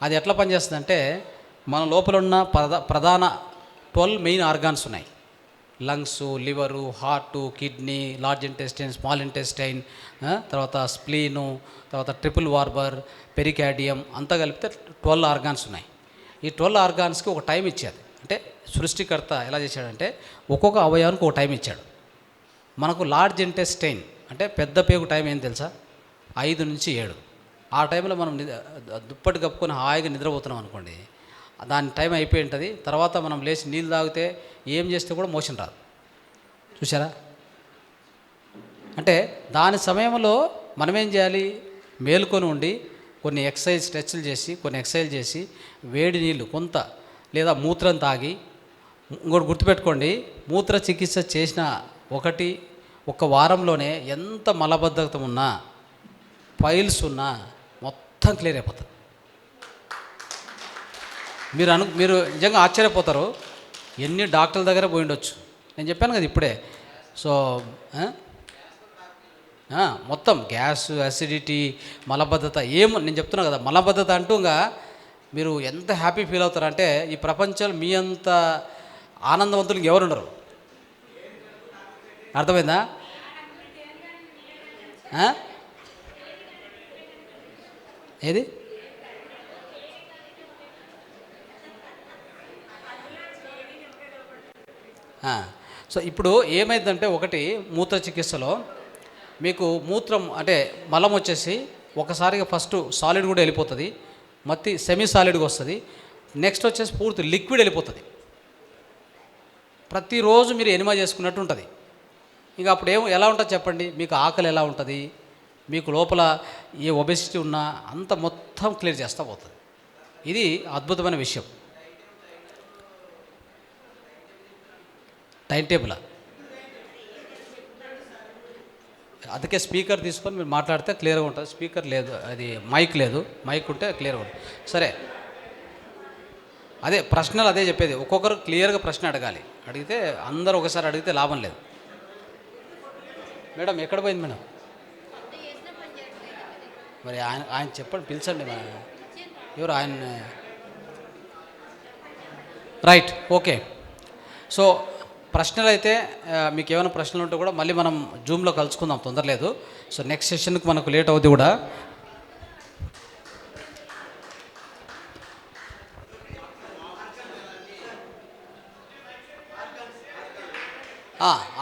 అది ఎట్లా పనిచేస్తుందంటే, మన లోపల ఉన్న ప్రధాన 12 మెయిన్ ఆర్గాన్స్ ఉన్నాయి. Lungs, liver, heart, kidney, large intestine, small intestine, తర్వాత స్ప్లీను, తర్వాత ట్రిపుల్ వార్బర్, పెరికార్డియం, అంతా కలిపితే 12 ఆర్గాన్స్ ఉన్నాయి. ఈ 12 ఆర్గాన్స్కి ఒక టైం ఇచ్చాడు. అంటే సృష్టికర్త ఎలా చేశాడంటే ఒక్కొక్క అవయవానికి ఒక టైం ఇచ్చాడు. మనకు లార్జ్ ఇంటెస్టైన్ అంటే పెద్ద పేగు టైం ఏం తెలుసా? 5 నుంచి 7. ఆ టైంలో మనం దుప్పటి కప్పుకొని హాయిగా నిద్రపోతున్నాం అనుకోండి, దాని టైం అయిపోయి ఉంటుంది. తర్వాత మనం లేచి నీళ్ళు తాగితే ఏం చేస్తే కూడా మోషన్ రాదు. చూసారా? అంటే దాని సమయంలో మనం ఏం చేయాలి? మేలుకొని ఉండి కొన్ని స్ట్రెచ్లు చేసి, కొన్ని ఎక్సర్సైజ్ చేసి, వేడి నీళ్ళు కొంత లేదా మూత్రం తాగి. ఇంకోటి గుర్తుపెట్టుకోండి, మూత్ర చికిత్స చేసిన ఒక వారంలోనే ఎంత మలబద్ధకం ఉన్నా, ఫైల్స్ ఉన్నా మొత్తం క్లియర్ అయిపోతుంది. మీరు నిజంగా ఆశ్చర్యపోతారు. ఎన్ని డాక్టర్ల దగ్గర పోయి ఉండొచ్చు. నేను చెప్పాను కదా ఇప్పుడే. సో మొత్తం గ్యాస్, అసిడిటీ, మలబద్ధత నేను చెప్తున్నా కదా, మలబద్ధత అంటూ ఇంకా మీరు ఎంత హ్యాపీ ఫీల్ అవుతారంటే, ఈ ప్రపంచంలో మీ అంత ఆనందవంతులు ఎవరు ఉండరు. అర్థమైందా? ఏది? ఆ, సో ఇప్పుడు ఏమైందంటే ఒకటి మూత్ర చికిత్సలో మీకు మూత్రం అంటే మలం వచ్చేసి ఒకసారిగా ఫస్ట్ సాలిడ్ కూడా వెళ్ళిపోతుంది, మత్తి సెమీ సాలిడ్గా వస్తుంది, నెక్స్ట్ వచ్చేసి పూర్తి లిక్విడ్ వెళ్ళిపోతుంది. ప్రతిరోజు మీరు ఎనిమా చేసుకున్నట్టు ఉంటుంది. ఇంకా అప్పుడు ఎలా ఉంటుంది చెప్పండి, మీకు ఆకలి ఎలా ఉంటుంది, మీకు లోపల ఏ ఒబెసిటీ ఉన్నా అంత మొత్తం క్లియర్ చేస్తూ పోతుంది. ఇది అద్భుతమైన విషయం. టైం టేబుల్ అందుకే స్పీకర్ తీసుకొని మీరు మాట్లాడితే క్లియర్గా ఉంటుంది. స్పీకర్ లేదు, అది మైక్ లేదు, మైక్ ఉంటే క్లియర్గా ఉంటుంది. సరే, అదే ప్రశ్నలు అదే చెప్పేది, ఒక్కొక్కరు క్లియర్గా ప్రశ్న అడగాలి. అడిగితే అందరూ ఒకసారి అడిగితే లాభం లేదు. మేడం ఎక్కడ పోయింది మేడం? మరి ఆయన చెప్పండి, పిలిచండి ఎవరు ఆయన. Right, okay. సో ప్రశ్నలు అయితే మీకు ఏమైనా ప్రశ్నలు ఉంటే కూడా మళ్ళీ మనం జూమ్లో కలుసుకుందాం, తొందర లేదు. సో నెక్స్ట్ సెషన్కి మనకు లేట్ అవుతుంది కూడా.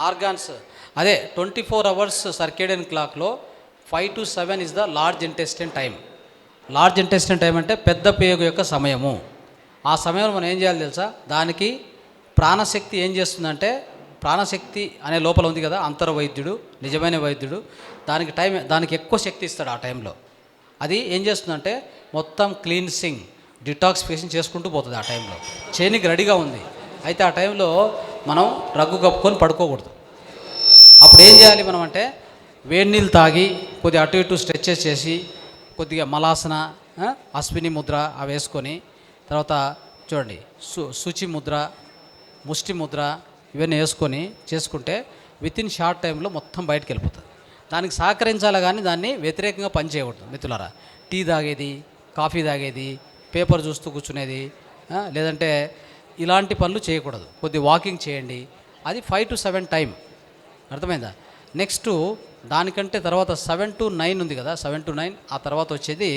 ఆర్గాన్స్ అదే 24 hours సర్కేడియన్ క్లాక్లో 5 to 7 is the large intestine time. Large intestine time అంటే పెద్ద పేగు యొక్క సమయము. ఆ సమయంలో మనం ఏం చేయాలి తెలుసా, దానికి ప్రాణశక్తి ఏం చేస్తుందంటే, ప్రాణశక్తి అనే లోపల ఉంది కదా అంతర్వైద్యుడు, నిజమైన వైద్యుడు, దానికి ఎక్కువ శక్తి ఇస్తాడు ఆ టైంలో. అది ఏం చేస్తుందంటే మొత్తం క్లీన్సింగ్, డిటాక్సిఫికేషన్ చేసుకుంటూ పోతుంది. ఆ టైంలో చేయనికి రెడీగా ఉంది. అయితే ఆ టైంలో మనం రగ్గు కప్పుకొని పడుకోకూడదు. అప్పుడు ఏం చేయాలి మనం అంటే, వేడి నీళ్ళు తాగి కొద్దిగా అటు ఇటు స్ట్రెచెస్ చేసి కొద్దిగా మలాసన, అశ్విని ముద్ర అవి వేసుకొని, తర్వాత చూడండి శుచి ముద్ర, ముష్టి ముద్ర ఇవన్నీ వేసుకొని చేసుకుంటే వితిన్ షార్ట్ టైంలో మొత్తం బయటకు వెళ్ళిపోతుంది. దానికి సహకరించాలి కానీ దాన్ని వ్యతిరేకంగా పనిచేయకూడదు మిత్రులారా. టీ తాగేది, కాఫీ తాగేది, పేపర్ చూస్తూ కూర్చునేది, లేదంటే ఇలాంటి పనులు చేయకూడదు. కొద్ది వాకింగ్ చేయండి. అది 5 to 7 టైం, అర్థమైందా? నెక్స్ట్ దానికంటే తర్వాత 7 to 9 ఉంది కదా, 7 to 9 ఆ తర్వాత వచ్చేది,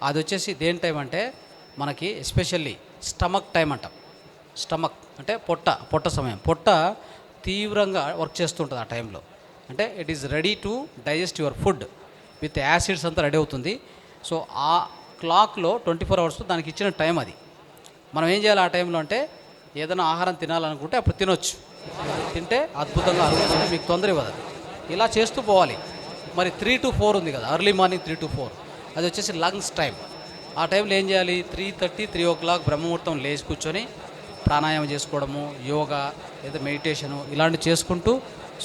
అది వచ్చేసి దేని టైం అంటే మనకి ఎస్పెషల్లీ స్టమక్ టైం అంటాం. స్టమక్ అంటే పొట్ట సమయం. పొట్ట తీవ్రంగా వర్క్ చేస్తుంటుంది ఆ టైంలో. అంటే it is ready to digest your food with acids అంతా రెడీ అవుతుంది. సో ఆ క్లాక్లో 24 hours దానికి ఇచ్చిన టైం అది. మనం ఏం చేయాలి ఆ టైంలో అంటే, ఏదైనా ఆహారం తినాలనుకుంటే అప్పుడు తినొచ్చు. తింటే అద్భుతంగా అరుగుతుంది, మీకు తొందర ఇవ్వదు. ఇలా చేస్తూ పోవాలి. మరి 3 to 4 ఉంది కదా, ఎర్లీ మార్నింగ్ 3 to 4 అది వచ్చేసి లంగ్స్ టైం. ఆ టైంలో ఏం చేయాలి, 3:30, 3 o'clock బ్రహ్మముహూర్తం లేచి కూర్చొని ప్రాణాయామం చేసుకోవడము, యోగా లేదా మెడిటేషను ఇలాంటివి చేసుకుంటూ,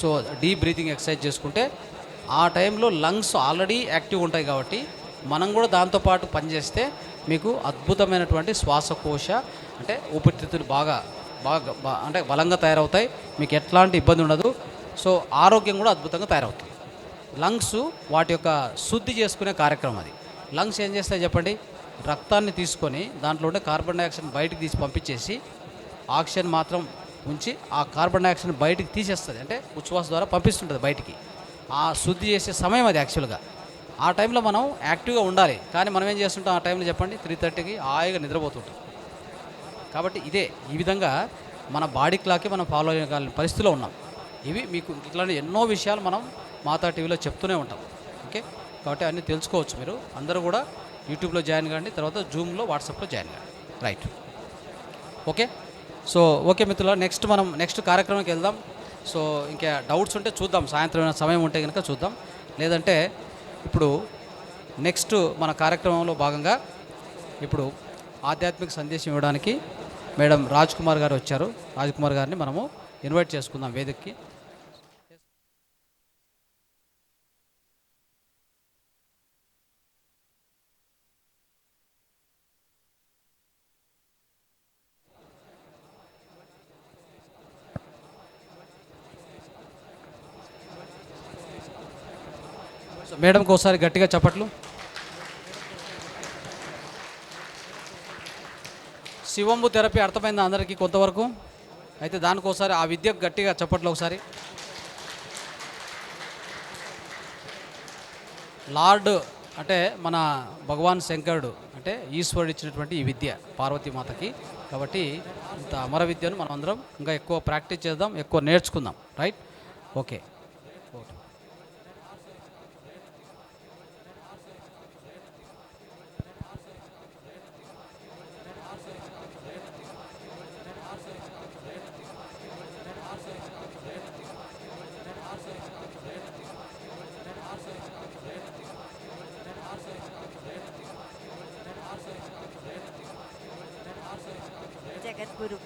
సో డీప్ బ్రీతింగ్ ఎక్సర్సైజ్ చేసుకుంటే ఆ టైంలో లంగ్స్ ఆల్రెడీ యాక్టివ్ ఉంటాయి కాబట్టి మనం కూడా దాంతోపాటు పనిచేస్తే మీకు అద్భుతమైనటువంటి శ్వాసకోశ అంటే ఊపిరితిత్తులు బాగా అంటే బలంగా తయారవుతాయి. మీకు ఎట్లాంటి ఇబ్బంది ఉండదు. సో ఆరోగ్యం కూడా అద్భుతంగా తయారవుతుంది. లంగ్స్ వాటి యొక్క శుద్ధి చేసుకునే కార్యక్రమం అది. లంగ్స్ ఏం చేస్తాయి చెప్పండి, రక్తాన్ని తీసుకొని దాంట్లో ఉండే కార్బన్ డైఆక్సైడ్ బయటికి తీసి పంపించేసి ఆక్సిజన్ మాత్రం ఉంచి ఆ కార్బన్ డైఆక్సైడ్ బయటికి తీసేస్తుంది. అంటే ఉచ్ఛ్వాస ద్వారా పంపిస్తుంటుంది బయటికి. ఆ శుద్ధి చేసే సమయం అది యాక్చువల్గా. ఆ టైంలో మనం యాక్టివ్గా ఉండాలి. కానీ మనం ఏం చేస్తుంటాం ఆ టైంలో చెప్పండి, 3:30కి హాయిగా నిద్రపోతుంటాం. కాబట్టి ఈ విధంగా మన బాడీ క్లాక్కి మనం ఫాలో అయ్యే పరిస్థితిలో ఉన్నాం. ఇవి మీకు ఇట్లాంటి ఎన్నో విషయాలు మనం మాతా టీవీలో చెప్తూనే ఉంటాం. ఓకే, కాబట్టి అన్నీ తెలుసుకోవచ్చు. మీరు అందరూ కూడా యూట్యూబ్లో జాయిన్ కాండి, తర్వాత జూమ్లో, వాట్సాప్లో జాయిన్ కాండి. Right, okay. సో ఓకే మిత్రులారా, నెక్స్ట్ కార్యక్రమానికి వెళ్దాం. సో ఇంకా డౌట్స్ ఉంటే చూద్దాం, సాయంత్రం సమయం ఉంటే కనుక చూద్దాం. లేదంటే ఇప్పుడు నెక్స్ట్ మన కార్యక్రమంలో భాగంగా ఇప్పుడు ఆధ్యాత్మిక సందేశం ఇవ్వడానికి మేడం రాజ్ కుమార్ గారు వచ్చారు. రాజ్ కుమార్ గారిని మనము ఇన్వైట్ చేసుకుందాం వేదికకి. మేడంకి ఒకసారి గట్టిగా చప్పట్లు. శివంబు థెరపీ అర్థమైందా అందరికీ కొంతవరకు? అయితే దానికోసారి ఆ విద్యకు గట్టిగా చప్పట్లు ఒకసారి. లార్డ్ అంటే మన భగవాన్ శంకరుడు అంటే ఈశ్వరుడు ఇచ్చినటువంటి ఈ విద్య పార్వతీమాతకి కాబట్టి ఇంత అమర విద్యను మనం అందరం ఇంకా ఎక్కువ ప్రాక్టీస్ చేద్దాం, ఎక్కువ నేర్చుకుందాం. Right, okay. జగద్గురు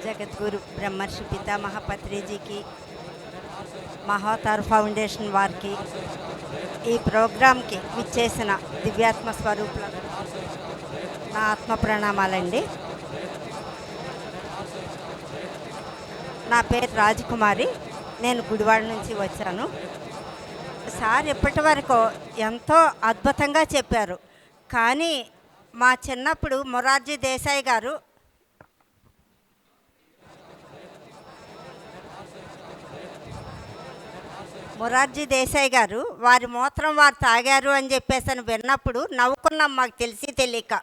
జగద్గురు బ్రహ్మర్షి పితామహ పత్రిజీకి, మహాతార్ ఫౌండేషన్ వారికి, ఈ ప్రోగ్రాంకి విచ్చేసిన దివ్యాత్మ స్వరూపుల నా ఆత్మ ప్రణామాలండి. నా పేరు రాజకుమారి, నేను గుడివాడ నుంచి వచ్చాను. సార్ ఇప్పటి వరకు ఎంతో అద్భుతంగా చెప్పారు. కానీ మా చిన్నప్పుడు మొరార్జీ దేశాయ్ గారు వారి మూత్రం వారు తాగారు అని చెప్పేసి విన్నప్పుడు నవ్వుకున్నాం, మాకు తెలిసి తెలియక.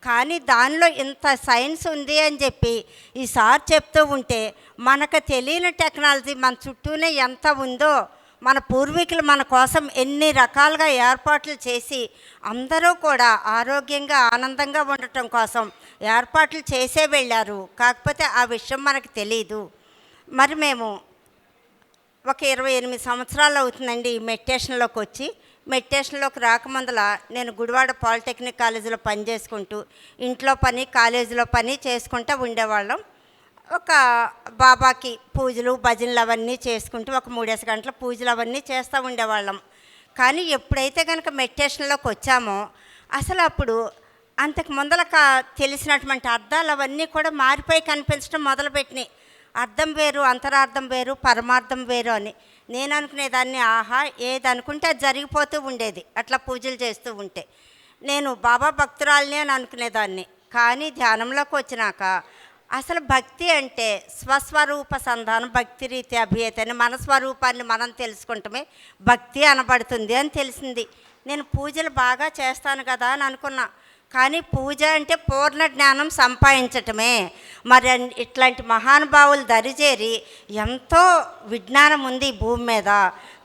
కానీ దానిలో ఇంత సైన్స్ ఉంది అని చెప్పి ఈ సార్ చెప్తూ ఉంటే మనకు తెలియని టెక్నాలజీ మన చుట్టూనే ఎంత ఉందో, మన పూర్వీకులు మన కోసం ఎన్ని రకాలుగా ఏర్పాట్లు చేసి అందరూ కూడా ఆరోగ్యంగా ఆనందంగా ఉండటం కోసం ఏర్పాట్లు చేసే వెళ్ళారు. కాకపోతే ఆ విషయం మనకు తెలియదు. మరి మేము ఒక 28 సంవత్సరాలు అవుతుందండి ఈ మెడిటేషన్లోకి వచ్చి. మెడిటేషన్లోకి రాకముందల నేను గుడివాడ పాలిటెక్నిక్ కాలేజీలో పని చేసుకుంటూ ఇంట్లో పని కాలేజీలో పని చేసుకుంటూ ఉండేవాళ్ళం. ఒక బాబాకి పూజలు భజనలు అవన్నీ చేసుకుంటూ ఒక 3 గంటల పూజలు అవన్నీ చేస్తూ ఉండేవాళ్ళం. కానీ ఎప్పుడైతే కనుక మెడిటేషన్లోకి వచ్చామో అసలు అప్పుడు అంతకు ముందల తెలిసినటువంటి అర్థాలు అవన్నీ కూడా మారిపోయి కనిపించడం మొదలుపెట్టినాయి. అర్థం వేరు, అంతరార్థం వేరు, పరమార్థం వేరు అని నేను అనుకునేదాన్ని. ఆహా, ఏది అనుకుంటే అది జరిగిపోతూ ఉండేది అట్లా పూజలు చేస్తూ ఉంటే. నేను బాబా భక్తురాలిని అని అనుకునేదాన్ని. కానీ ధ్యానంలోకి వచ్చినాక అసలు భక్తి అంటే స్వస్వరూప సంధానం, భక్తి రీతి అభియత అని మన స్వరూపాన్ని మనం తెలుసుకుంటమే భక్తి అనబడుతుంది అని తెలిసింది. నేను పూజలు బాగా చేస్తాను కదా అని అనుకున్నా. కానీ పూజ అంటే పూర్ణ జ్ఞానం సంపాదించటమే. మరి ఇట్లాంటి మహానుభావులు దరిచేరి ఎంతో విజ్ఞానం ఉంది ఈ భూమి మీద,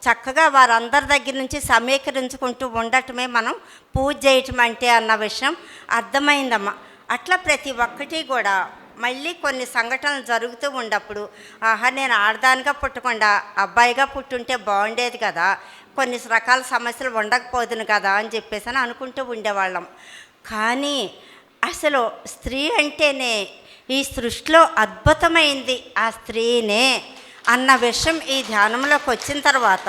చక్కగా వారందరి దగ్గర నుంచి సమీకరించుకుంటూ ఉండటమే మనం పూజ చేయటం అంటే అన్న విషయం అర్థమైందమ్మా. అట్లా ప్రతి ఒక్కటి కూడా మళ్ళీ కొన్ని సంఘటనలు జరుగుతూ ఉన్నప్పుడు ఆహా, నేను ఆడదానిగా పుట్టకుండా అబ్బాయిగా పుట్టుంటే బాగుండేది కదా, కొన్ని రకాల సమస్యలు ఉండకపోదును కదా అని చెప్పేసి అని అనుకుంటూ ఉండేవాళ్ళం. కానీ అసలు స్త్రీ అంటేనే ఈ సృష్టిలో అద్భుతమైంది ఆ స్త్రీనే అన్న విషయం ఈ ధ్యానంలోకి వచ్చిన తర్వాత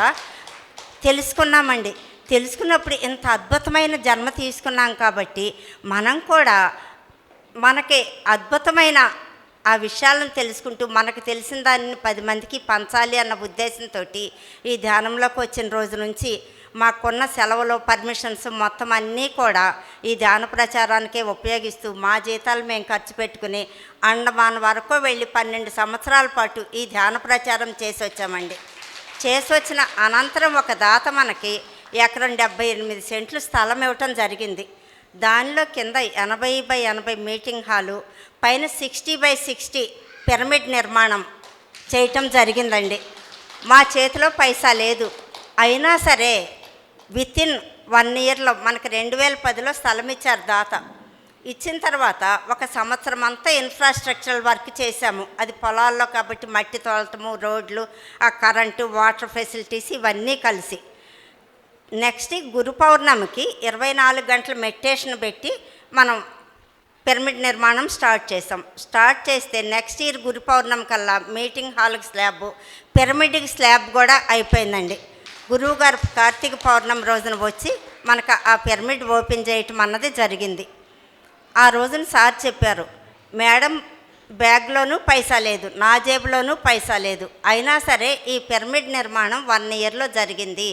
తెలుసుకున్నామండి. తెలుసుకున్నప్పుడు ఇంత అద్భుతమైన జన్మ తీసుకున్నాం కాబట్టి మనం కూడా మనకి అద్భుతమైన ఆ విషయాలను తెలుసుకుంటూ మనకు తెలిసిన దాన్ని 10 మందికి పంచాలి అన్న ఉద్దేశంతో ఈ ధ్యానంలోకి వచ్చిన రోజు నుంచి మాకున్న సెలవులు పర్మిషన్స్ మొత్తం అన్నీ కూడా ఈ ధ్యాన ప్రచారానికే ఉపయోగిస్తూ మా జీతాలు మేము ఖర్చు పెట్టుకుని అండమాన్ వరకు వెళ్ళి 12 సంవత్సరాల పాటు ఈ ధ్యాన ప్రచారం చేసి వచ్చామండి. చేసి వచ్చిన అనంతరం ఒక దాత మనకి ఎకరం 78 సెంట్లు స్థలం ఇవ్వటం జరిగింది. దానిలో కింద 80x80 మీటింగ్ హాలు, పైన 60x60 పిరమిడ్ నిర్మాణం చేయటం జరిగిందండి. మా చేతిలో పైసా లేదు, అయినా సరే వితిన్ 1 ఇయర్లో మనకు 2010లో స్థలం ఇచ్చారు దాత. ఇచ్చిన తర్వాత 1 సంవత్సరం అంతా ఇన్ఫ్రాస్ట్రక్చరల్ వర్క్ చేశాము. అది పొలాల్లో కాబట్టి మట్టి తోలటము, రోడ్లు, ఆ కరెంటు, వాటర్ ఫెసిలిటీస్ ఇవన్నీ కలిసి. నెక్స్ట్ గురు పౌర్ణమికి 24 గంటల మెడిటేషన్ పెట్టి మనం పిరమిడ్ నిర్మాణం స్టార్ట్ చేసాం. స్టార్ట్ చేస్తే నెక్స్ట్ ఇయర్ గురు పౌర్ణమి కల్లా మీటింగ్ హాల్కి స్లాబ్, పిరమిడ్కి స్లాబ్ కూడా అయిపోయిందండి. గురువుగారు కార్తీక పౌర్ణమి రోజున వచ్చి మనకు ఆ పిరమిడ్ ఓపెన్ చేయటం అన్నది జరిగింది. ఆ రోజున సార్ చెప్పారు, మేడం బ్యాగ్లోనూ పైసా లేదు, నా జేబులోనూ పైసా లేదు, అయినా సరే ఈ పిరమిడ్ నిర్మాణం 1 ఇయర్లో జరిగింది.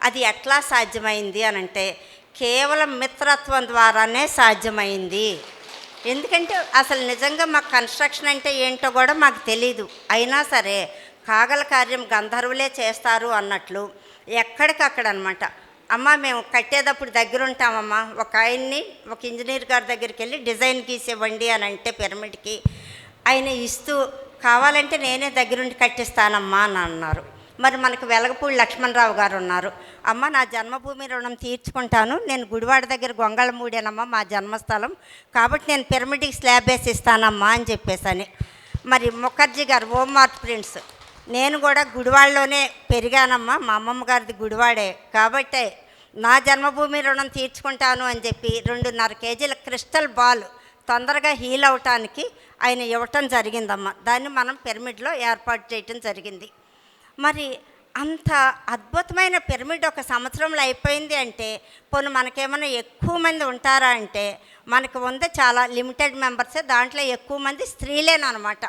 అది ఎట్లా సాధ్యమైంది అని అంటే కేవలం మిత్రత్వం ద్వారానే సాధ్యమైంది. ఎందుకంటే అసలు నిజంగా మాకు కన్స్ట్రక్షన్ అంటే ఏంటో కూడా మాకు తెలీదు. అయినా సరే కాగల కార్యం గంధర్వులే చేస్తారు అన్నట్లు ఎక్కడికక్కడ అనమాట. అమ్మ మేము కట్టేటప్పుడు దగ్గర ఉంటామమ్మా, ఒక ఆయన్ని ఒక ఇంజనీర్ గారి దగ్గరికి వెళ్ళి డిజైన్ గీసివ్వండి అని అంటే పిరమిడ్కి ఆయన ఇస్తూ కావాలంటే నేనే దగ్గరుండి కట్టిస్తానమ్మా అని అన్నారు. మరి మనకు వెలగపూడి లక్ష్మణరావు గారు ఉన్నారు. అమ్మ నా జన్మభూమి రుణం తీర్చుకుంటాను, నేను గుడివాడ దగ్గర గొంగళమూడేనమ్మా మా జన్మస్థలం, కాబట్టి నేను పిరమిడ్కి స్లాబ్ వేసి ఇస్తానమ్మా అని చెప్పేసని. మరి ముఖర్జీ గారు ఓం ఆర్ట్ ప్రింట్స్, నేను కూడా గుడివాడలోనే పెరిగానమ్మా, మా అమ్మమ్మ గారిది గుడివాడే, కాబట్టి నా జన్మభూమి రుణం తీర్చుకుంటాను అని చెప్పి 2.5 కేజీల క్రిస్టల్ బాల్ తొందరగా హీల్ అవటానికి ఆయన ఇవ్వటం జరిగిందమ్మా. దాన్ని మనం పిరమిడ్లో ఏర్పాటు చేయటం జరిగింది. మరి అంత అద్భుతమైన పిరమిడ్ ఒక సంవత్సరంలో అయిపోయింది అంటే పోనీ మనకేమైనా ఎక్కువ మంది ఉంటారా అంటే మనకు ఉంది చాలా లిమిటెడ్ మెంబర్సే, దాంట్లో ఎక్కువ మంది స్త్రీలేనమాట.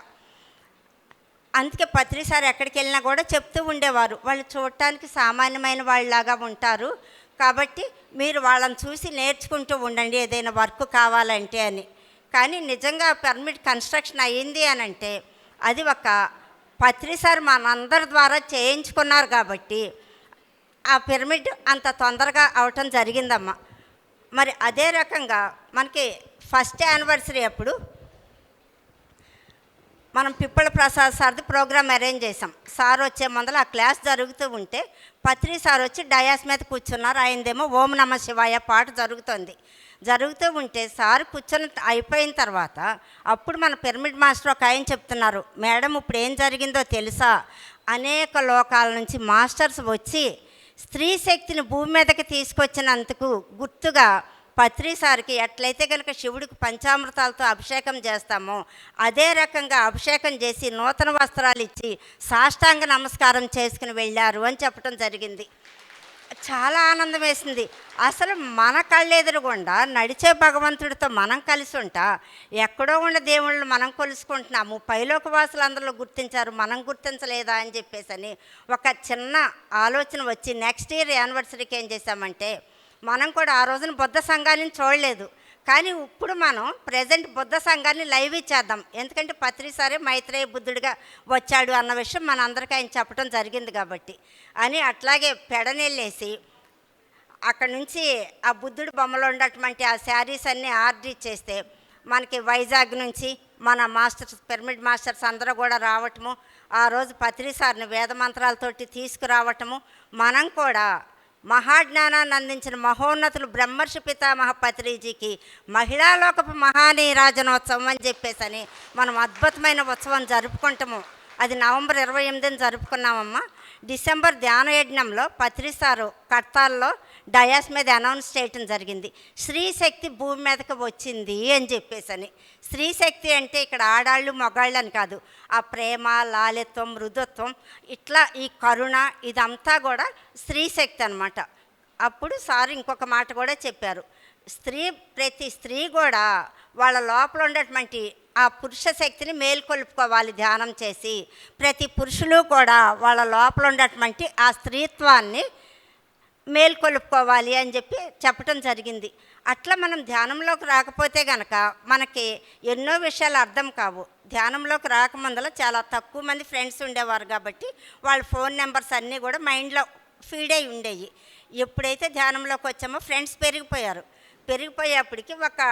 అందుకే పత్రిసారి ఎక్కడికి వెళ్ళినా కూడా చెప్తూ ఉండేవారు, వాళ్ళు చూడటానికి సామాన్యమైన వాళ్ళలాగా ఉంటారు, కాబట్టి మీరు వాళ్ళని చూసి నేర్చుకుంటూ ఉండండి ఏదైనా వర్క్ కావాలంటే అని. కానీ నిజంగా పిరమిడ్ కన్స్ట్రక్షన్ అయ్యింది అని అంటే అది ఒక పత్రిసారి మనందరి ద్వారా చేయించుకున్నారు కాబట్టి ఆ పిరమిడ్ అంత తొందరగా అవటం జరిగిందమ్మా. మరి అదే రకంగా మనకి ఫస్ట్ యానివర్సరీ అప్పుడు మనం పిప్పల ప్రసాద్ సార్ది ప్రోగ్రామ్ అరేంజ్ చేసాం. సార్ వచ్చే ముందర ఆ క్లాస్ జరుగుతూ ఉంటే పత్రి సార్ వచ్చి డయాస్ మీద కూర్చున్నారు. ఆయనదేమో ఓం నమ శివాయ పాట జరుగుతూ ఉంటే సార్ కూర్చొని అయిపోయిన తర్వాత అప్పుడు మన పిరమిడ్ మాస్టర్ ఒక ఆయన చెప్తున్నారు, మేడం ఇప్పుడు ఏం జరిగిందో తెలుసా, అనేక లోకాల నుంచి మాస్టర్స్ వచ్చి స్త్రీ శక్తిని భూమి మీదకి తీసుకొచ్చినందుకు గుర్తుగా పత్రిసారికి ఎట్లయితే కనుక శివుడికి పంచామృతాలతో అభిషేకం చేస్తామో అదే రకంగా అభిషేకం చేసి నూతన వస్త్రాలు ఇచ్చి సాష్టాంగ నమస్కారం చేసుకుని వెళ్ళారు అని చెప్పడం జరిగింది. చాలా ఆనందం వేసింది. అసలు మన కళ్ళెదురుగుండా నడిచే భగవంతుడితో మనం కలిసి ఉంటా ఎక్కడో ఉన్న దేవుళ్ళని మనం కొలుసుకుంటున్నాము, పైలోక వాసులు అందరిలో గుర్తించారు, మనం గుర్తించలేదా అని చెప్పేసి ఒక చిన్న ఆలోచన వచ్చి నెక్స్ట్ ఇయర్ యానివర్సరీకి ఏం చేశామంటే మనం కూడా ఆ రోజున బుద్ధ సంఘాన్ని చూడలేదు, కానీ ఇప్పుడు మనం ప్రజెంట్ బుద్ధ సంఘాన్ని లైవ్ ఇచ్చేద్దాం, ఎందుకంటే పత్రిసారే మైత్రేయ బుద్ధుడిగా వచ్చాడు అన్న విషయం మనందరికీ ఆయన చెప్పడం జరిగింది కాబట్టి అని అట్లాగే పెడనెళ్ళేసి అక్కడి నుంచి ఆ బుద్ధుడి బొమ్మలో ఉన్నటువంటి ఆ శారీస్ అన్నీ ఆర్డర్ ఇచ్చేస్తే మనకి వైజాగ్ నుంచి మన మాస్టర్స్ పిరమిడ్ మాస్టర్స్ అందరూ కూడా రావటము, ఆ రోజు పత్రిసారిని వేద మంత్రాలతోటి తీసుకురావటము, మనం కూడా మహాజ్ఞానాన్ని అందించిన మహోన్నతులు బ్రహ్మర్షి పితామహ పత్రిజీకి మహిళాలోకపు మహానీరాజనోత్సవం అని చెప్పేసి మనం అద్భుతమైన ఉత్సవం జరుపుకుంటాము. అది నవంబర్ 28న జరుపుకున్నామమ్మా. డిసెంబర్ ధ్యాన యజ్ఞంలో పత్రిసారు కర్తాల్లో డయాస్ మీద అనౌన్స్ చేయటం జరిగింది, స్త్రీశక్తి భూమి మీదకి వచ్చింది అని చెప్పేసి. స్త్రీశక్తి అంటే ఇక్కడ ఆడాళ్ళు మగాళ్ళు అని కాదు, ఆ ప్రేమ, లాలిత్వం, మృదుత్వం, ఇట్లా ఈ కరుణ ఇదంతా కూడా స్త్రీశక్తి అనమాట. అప్పుడు సార్ ఇంకొక మాట కూడా చెప్పారు, ప్రతి స్త్రీ కూడా వాళ్ళ లోపల ఉన్నటువంటి ఆ పురుష శక్తిని మేల్కొల్పుకోవాలి ధ్యానం చేసి, ప్రతి పురుషులు కూడా వాళ్ళ లోపల ఉన్నటువంటి ఆ స్త్రీత్వాన్ని మేల్కొల్పుకోవాలి అని చెప్పటం జరిగింది. అట్లా మనం ధ్యానంలోకి రాకపోతే కనుక మనకి ఎన్నో విషయాలు అర్థం కావు. ధ్యానంలోకి రాకముందల చాలా తక్కువ మంది ఫ్రెండ్స్ ఉండేవారు కాబట్టి వాళ్ళ ఫోన్ నెంబర్స్ అన్నీ కూడా మైండ్లో ఫీడ్ అయి ఉండేవి. ఎప్పుడైతే ధ్యానంలోకి వచ్చామో ఫ్రెండ్స్ పెరిగిపోయేప్పటికి ఒక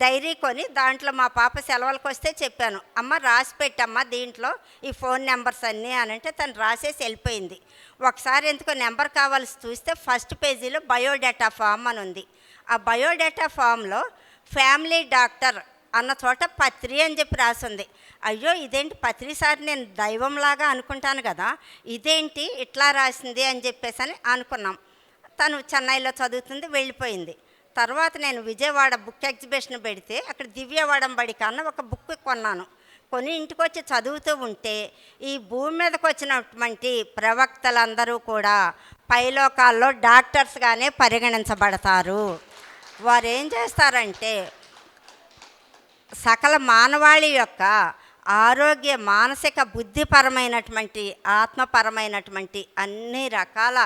డైరీ కొని దాంట్లో మా పాప సెలవులకు వస్తే చెప్పాను, అమ్మ రాసి పెట్టమ్మా దీంట్లో ఈ ఫోన్ నెంబర్స్ అన్నీ అని అంటే తను రాసేసి వెళ్ళిపోయింది. ఒకసారి ఎందుకో నెంబర్ కావాల్సి చూస్తే ఫస్ట్ పేజీలో బయోడేటా ఫామ్ అని ఉంది. ఆ బయోడేటా ఫామ్లో ఫ్యామిలీ డాక్టర్ అన్న చోట పత్రి అని చెప్పి రాసింది. అయ్యో ఇదేంటి పత్రి సార్ నేను దైవంలాగా అనుకుంటాను కదా, ఇదేంటి ఇట్లా రాసింది అని చెప్పేసి అనుకున్నాం. తను చెన్నైలో చదువుతుంది, వెళ్ళిపోయింది. తర్వాత నేను విజయవాడ బుక్ ఎగ్జిబిషన్ పెడితే అక్కడ దివ్యవాడంబడి కన్నా ఒక బుక్ కొన్నాను. కొని ఇంటికి వచ్చి చదువుతూ ఉంటే ఈ భూమి మీదకి వచ్చినటువంటి ప్రవక్తలందరూ కూడా పైలోకాల్లో డాక్టర్స్గానే పరిగణించబడతారు. వారు ఏం చేస్తారంటే సకల మానవాళి యొక్క ఆరోగ్య మానసిక బుద్ధిపరమైనటువంటి ఆత్మపరమైనటువంటి అన్ని రకాల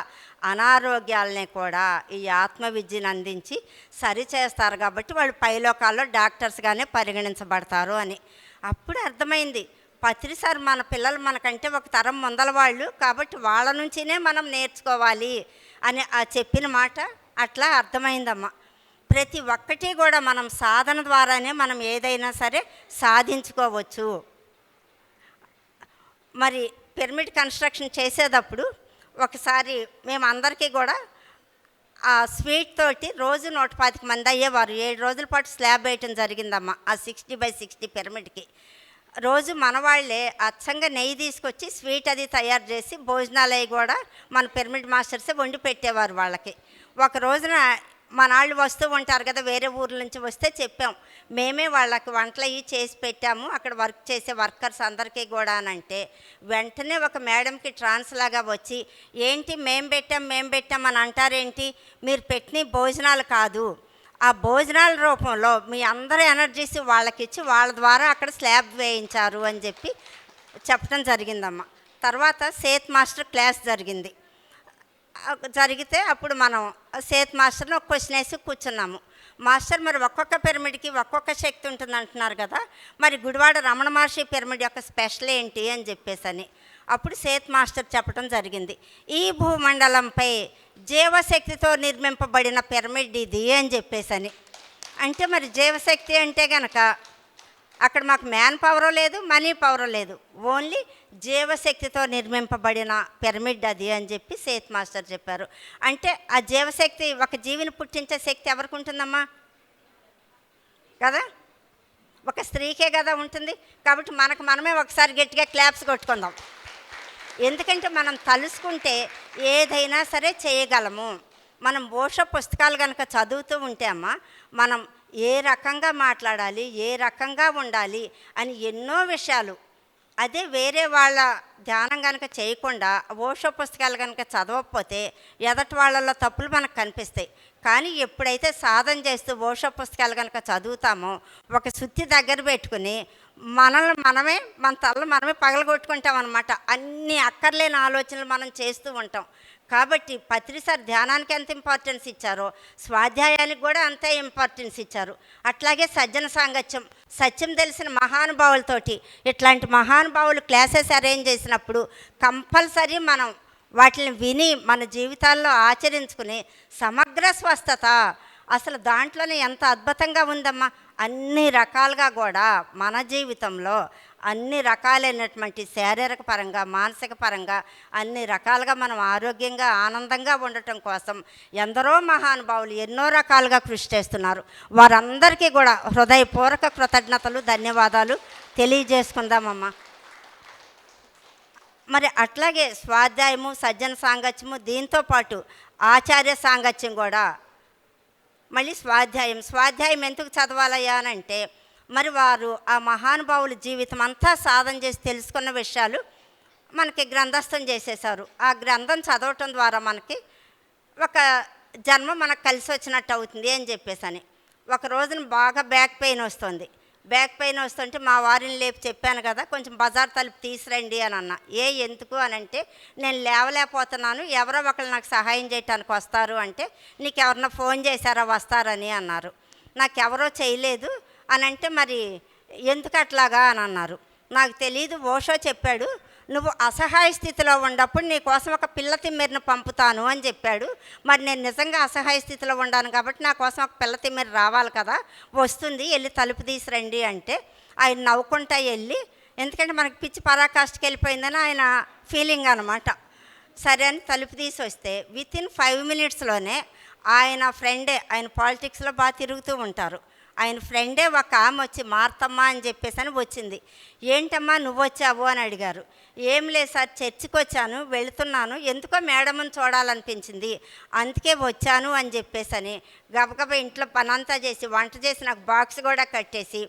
అనారోగ్యాలని కూడా ఈ ఆత్మ విద్యను అందించి సరిచేస్తారు. కాబట్టి వాళ్ళు పైలోకాల్లో డాక్టర్స్గానే పరిగణించబడతారు అని అప్పుడు అర్థమైంది. పత్రి సార్ మన పిల్లలు మనకంటే ఒక తరం ముందల వాళ్ళు, కాబట్టి వాళ్ళ నుంచినే మనం నేర్చుకోవాలి అని ఆ చెప్పిన మాట అట్లా అర్థమైందమ్మా. ప్రతి ఒక్కటి కూడా మనం సాధన ద్వారానే మనం ఏదైనా సరే సాధించుకోవచ్చు. మరి పిరమిడ్ కన్స్ట్రక్షన్ చేసేటప్పుడు ఒకసారి మేము అందరికీ కూడా ఆ స్వీట్ తోటి రోజు 125 మంది అయ్యేవారు. 7 రోజుల పాటు స్లాబ్ వేయటం జరిగిందమ్మా ఆ 60x60 పిరమిడ్కి. రోజు మన వాళ్ళే అచ్చంగా నెయ్యి తీసుకొచ్చి స్వీట్ అది తయారు చేసి భోజనాలు అవి కూడా మన పిరమిడ్ మాస్టర్సే వండి పెట్టేవారు వాళ్ళకి. ఒక రోజున మన వాళ్ళు వస్తూ ఉంటారు కదా, వేరే ఊర్ల నుంచి వస్తే చెప్పాం, మేమే వాళ్ళకి వంటలు అవి చేసి పెట్టాము అక్కడ వర్క్ చేసే వర్కర్స్ అందరికీ కూడా అంటే వెంటనే ఒక మేడంకి ట్రాన్స్ లాగా వచ్చి, ఏంటి మేము పెట్టాం అని అంటారేంటి, మీరు పెట్టిన భోజనాలు కాదు, ఆ భోజనాల రూపంలో మీ అందరి ఎనర్జీస్ వాళ్ళకిచ్చి వాళ్ళ ద్వారా అక్కడ స్లాబ్ వేయించారు అని చెప్పి చెప్పడం జరిగిందమ్మా. తర్వాత సేత్ మాస్టర్ క్లాస్ జరిగితే అప్పుడు మనం సేత్ మాస్టర్ని ఒక క్వశ్చన్ వేసి కూర్చున్నాము. మాస్టర్, మరి ఒక్కొక్క పిరమిడ్కి ఒక్కొక్క శక్తి ఉంటుంది అంటున్నారు కదా, మరి గుడివాడ రమణ మహర్షి పిరమిడ్ యొక్క స్పెషల్ ఏంటి అని చెప్పేసి అప్పుడు సేత్ మాస్టర్ చెప్పడం జరిగింది, ఈ భూమండలంపై జీవశక్తితో నిర్మింపబడిన పిరమిడ్ ఇది అని చెప్పేసి. అంటే మరి జీవశక్తి అంటే కనుక అక్కడ మాకు మ్యాన్ పవర్ లేదు, మనీ పవర్ లేదు, ఓన్లీ జీవశక్తితో నిర్మింపబడిన పిరమిడ్ అది అని చెప్పి సేత్ మాస్టర్ చెప్పారు. అంటే ఆ జీవశక్తి ఒక జీవిని పుట్టించే శక్తి ఎవరికి ఉంటుందమ్మా కదా, ఒక స్త్రీకే కదా ఉంటుంది. కాబట్టి మనమే ఒకసారి గట్టిగా క్లాప్స్ కొట్టుకుందాం. ఎందుకంటే మనం తలుసుకుంటే ఏదైనా సరే చేయగలము. మనం ఓషో పుస్తకాలు కనుక చదువుతూ ఉంటే అమ్మ, మనం ఏ రకంగా మాట్లాడాలి, ఏ రకంగా ఉండాలి అని ఎన్నో విషయాలు, అదే వేరే వాళ్ళ ధ్యానం కనుక చేయకుండా ఓషో పుస్తకాలు కనుక చదవకపోతే ఎదటి వాళ్ళల్లో తప్పులు మనకు కనిపిస్తాయి. కానీ ఎప్పుడైతే సాధన చేస్తూ ఓషో పుస్తకాలు కనుక చదువుతామో ఒక శుద్ధి దగ్గర పెట్టుకుని మన తలలు మనమే పగలగొట్టుకుంటాం అనమాట. అన్ని అక్కర్లేని ఆలోచనలు మనం చేస్తూ ఉంటాం. కాబట్టి పత్రి సార్ ధ్యానానికి ఎంత ఇంపార్టెన్స్ ఇచ్చారో స్వాధ్యాయానికి కూడా అంతే ఇంపార్టెన్స్ ఇచ్చారు. అట్లాగే సజ్జన సాంగత్యం, సత్యం తెలిసిన మహానుభావులతోటి ఇట్లాంటి మహానుభావులు క్లాసెస్ అరేంజ్ చేసినప్పుడు కంపల్సరీ మనం వాటిని విని మన జీవితాల్లో ఆచరించుకుని సమగ్ర స్వస్థత, అసలు దాంట్లోనే ఎంత అద్భుతంగా ఉందమ్మా. అన్ని రకాలుగా కూడా మన జీవితంలో అన్ని రకాలైనటువంటి శారీరక పరంగా మానసిక పరంగా అన్ని రకాలుగా మనం ఆరోగ్యంగా ఆనందంగా ఉండటం కోసం ఎందరో మహానుభావులు ఎన్నో రకాలుగా కృషి చేస్తున్నారు. వారందరికీ కూడా హృదయపూర్వక కృతజ్ఞతలు, ధన్యవాదాలు తెలియజేసుకుందామమ్మా. మరి అట్లాగే స్వాధ్యాయము, సజ్జన సాంగత్యము, దీంతోపాటు ఆచార్య సాంగత్యం కూడా. మళ్ళీ స్వాధ్యాయం ఎందుకు చదవాలయ్యా అని అంటే, మరి వారు ఆ మహానుభావుల జీవితం అంతా సాధన చేసి తెలుసుకున్న విషయాలు మనకి గ్రంథస్థం చేసేశారు. ఆ గ్రంథం చదవటం ద్వారా మనకి ఒక జన్మ మనకు కలిసి వచ్చినట్టు అవుతుంది అని చెప్పేసి. ఒక రోజున బాగా బ్యాక్ పెయిన్ వస్తుంటే మా వారిని లేపి చెప్పాను కదా, కొంచెం బజార్ తలుపు తీసిరండి అని అన్న. ఎందుకు అని అంటే, నేను లేవలేకపోతున్నాను, ఎవరో ఒకరు నాకు సహాయం చేయటానికి వస్తారు అంటే, నీకు ఎవరన్నా ఫోన్ చేశారా వస్తారని అన్నారు. నాకెవరో చేయలేదు అని అంటే, మరి ఎందుకు అట్లాగా అని అన్నారు. నాకు తెలీదు, ఓషో చెప్పాడు, నువ్వు అసహాయ స్థితిలో ఉన్నప్పుడు నీ కోసం ఒక పిల్ల తిమ్మెరిని పంపుతాను అని చెప్పాడు. మరి నేను నిజంగా అసహాయ స్థితిలో ఉన్నాను కాబట్టి నా కోసం ఒక పిల్ల తిమ్మెరి రావాలి కదా, వస్తుంది, వెళ్ళి తలుపు తీసిరండి అంటే ఆయన నవ్వుకుంటా వెళ్ళి, ఎందుకంటే మనకి పిచ్చి పరాకాష్ఠకి వెళ్ళిపోయిందని ఆయన ఫీలింగ్ అనమాట. సరే అని తలుపు తీసి వస్తే వితిన్ 5 minutesలోనే ఆయన ఫ్రెండే, ఆయన పాలిటిక్స్లో బాగా తిరుగుతూ ఉంటారు, ఆయన ఫ్రెండే ఒక ఆమె వచ్చి మార్తమ్మ అని చెప్పేసి అని వచ్చింది. ఏంటమ్మా నువ్వు వచ్చావు అని అడిగారు. ఏం లేదు సార్, చర్చికి వచ్చాను, వెళుతున్నాను, ఎందుకో మేడమ్ని చూడాలనిపించింది, అందుకే వచ్చాను అని చెప్పేసి గబగబా ఇంట్లో పనంతా చేసి వంట చేసి నాకు బాక్స్ కూడా కట్టేసి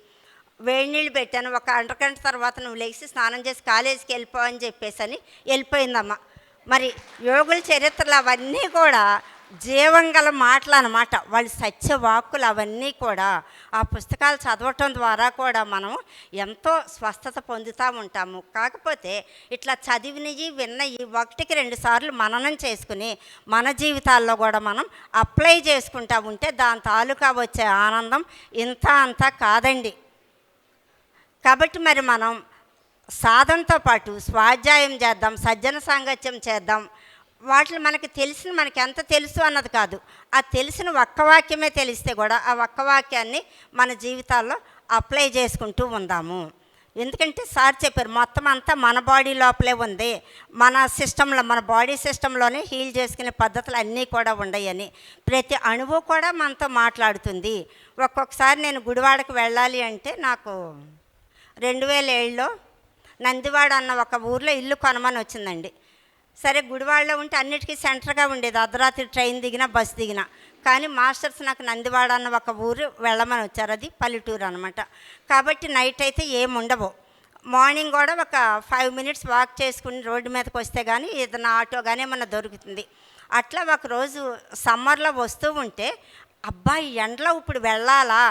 వేడి నీళ్ళు పెట్టాను. ఒక అరగంట తర్వాత నువ్వు లేచి స్నానం చేసి కాలేజీకి వెళ్ళిపో అని చెప్పేసి వెళ్ళిపోయిందమ్మ. మరి యోగుల చరిత్రలు అవన్నీ కూడా జీవం గల మాటలు అన్నమాట. వాళ్ళు సత్యవాక్కులు అవన్నీ కూడా ఆ పుస్తకాలు చదవటం ద్వారా కూడా మనం ఎంతో స్వస్థత పొందుతూ ఉంటాము. కాకపోతే ఇట్లా చదివినవి విన్నవి ఒకటికి 2 సార్లు మననం చేసుకుని మన జీవితాల్లో కూడా మనం అప్లై చేసుకుంటూ ఉంటే దాని తాలూకా వచ్చే ఆనందం ఇంత అంతా కాదండి. కాబట్టి మరి మనం సాధనతో పాటు స్వాధ్యాయం చేద్దాం, సజ్జన సాంగత్యం చేద్దాం. వాటిని మనకి ఎంత తెలుసు అన్నది కాదు, ఆ తెలిసిన ఒక్క వాక్యమే తెలిస్తే కూడా ఆ ఒక్క వాక్యాన్ని మన జీవితాల్లో అప్లై చేసుకుంటూ ఉందాము. ఎందుకంటే సార్ చెప్పారు మొత్తం అంతా మన బాడీ లోపలే ఉంది, మన సిస్టంలో, మన బాడీ సిస్టంలోనే హీల్ చేసుకునే పద్ధతులు అన్నీ కూడా ఉన్నాయని. ప్రతి అణువు కూడా మనతో మాట్లాడుతుంది. ఒక్కొక్కసారి నేను గుడివాడకు వెళ్ళాలి అంటే నాకు 2007లో నందివాడ అన్న ఒక ఊర్లో ఇల్లు కొనమని వచ్చిందండి. సరే గుడివాడలో ఉంటే అన్నిటికీ సెంటర్గా ఉండేది, అర్ధరాత్రి ట్రైన్ దిగినా బస్సు దిగినా. కానీ మాస్టర్స్ నాకు నందివాడ అన్న ఒక ఊరు వెళ్ళమని వచ్చారు, అది పల్లెటూరు అనమాట. కాబట్టి నైట్ అయితే ఏముండవు. మార్నింగ్ కూడా ఒక 5 మినిట్స్ వాక్ చేసుకుని రోడ్డు మీదకి వస్తే కానీ ఏదైనా ఆటో కానీ ఏమన్నా దొరుకుతుంది. అట్లా ఒకరోజు సమ్మర్లో వస్తూ ఉంటే అబ్బాయి ఎండలో ఇప్పుడు వెళ్ళాలా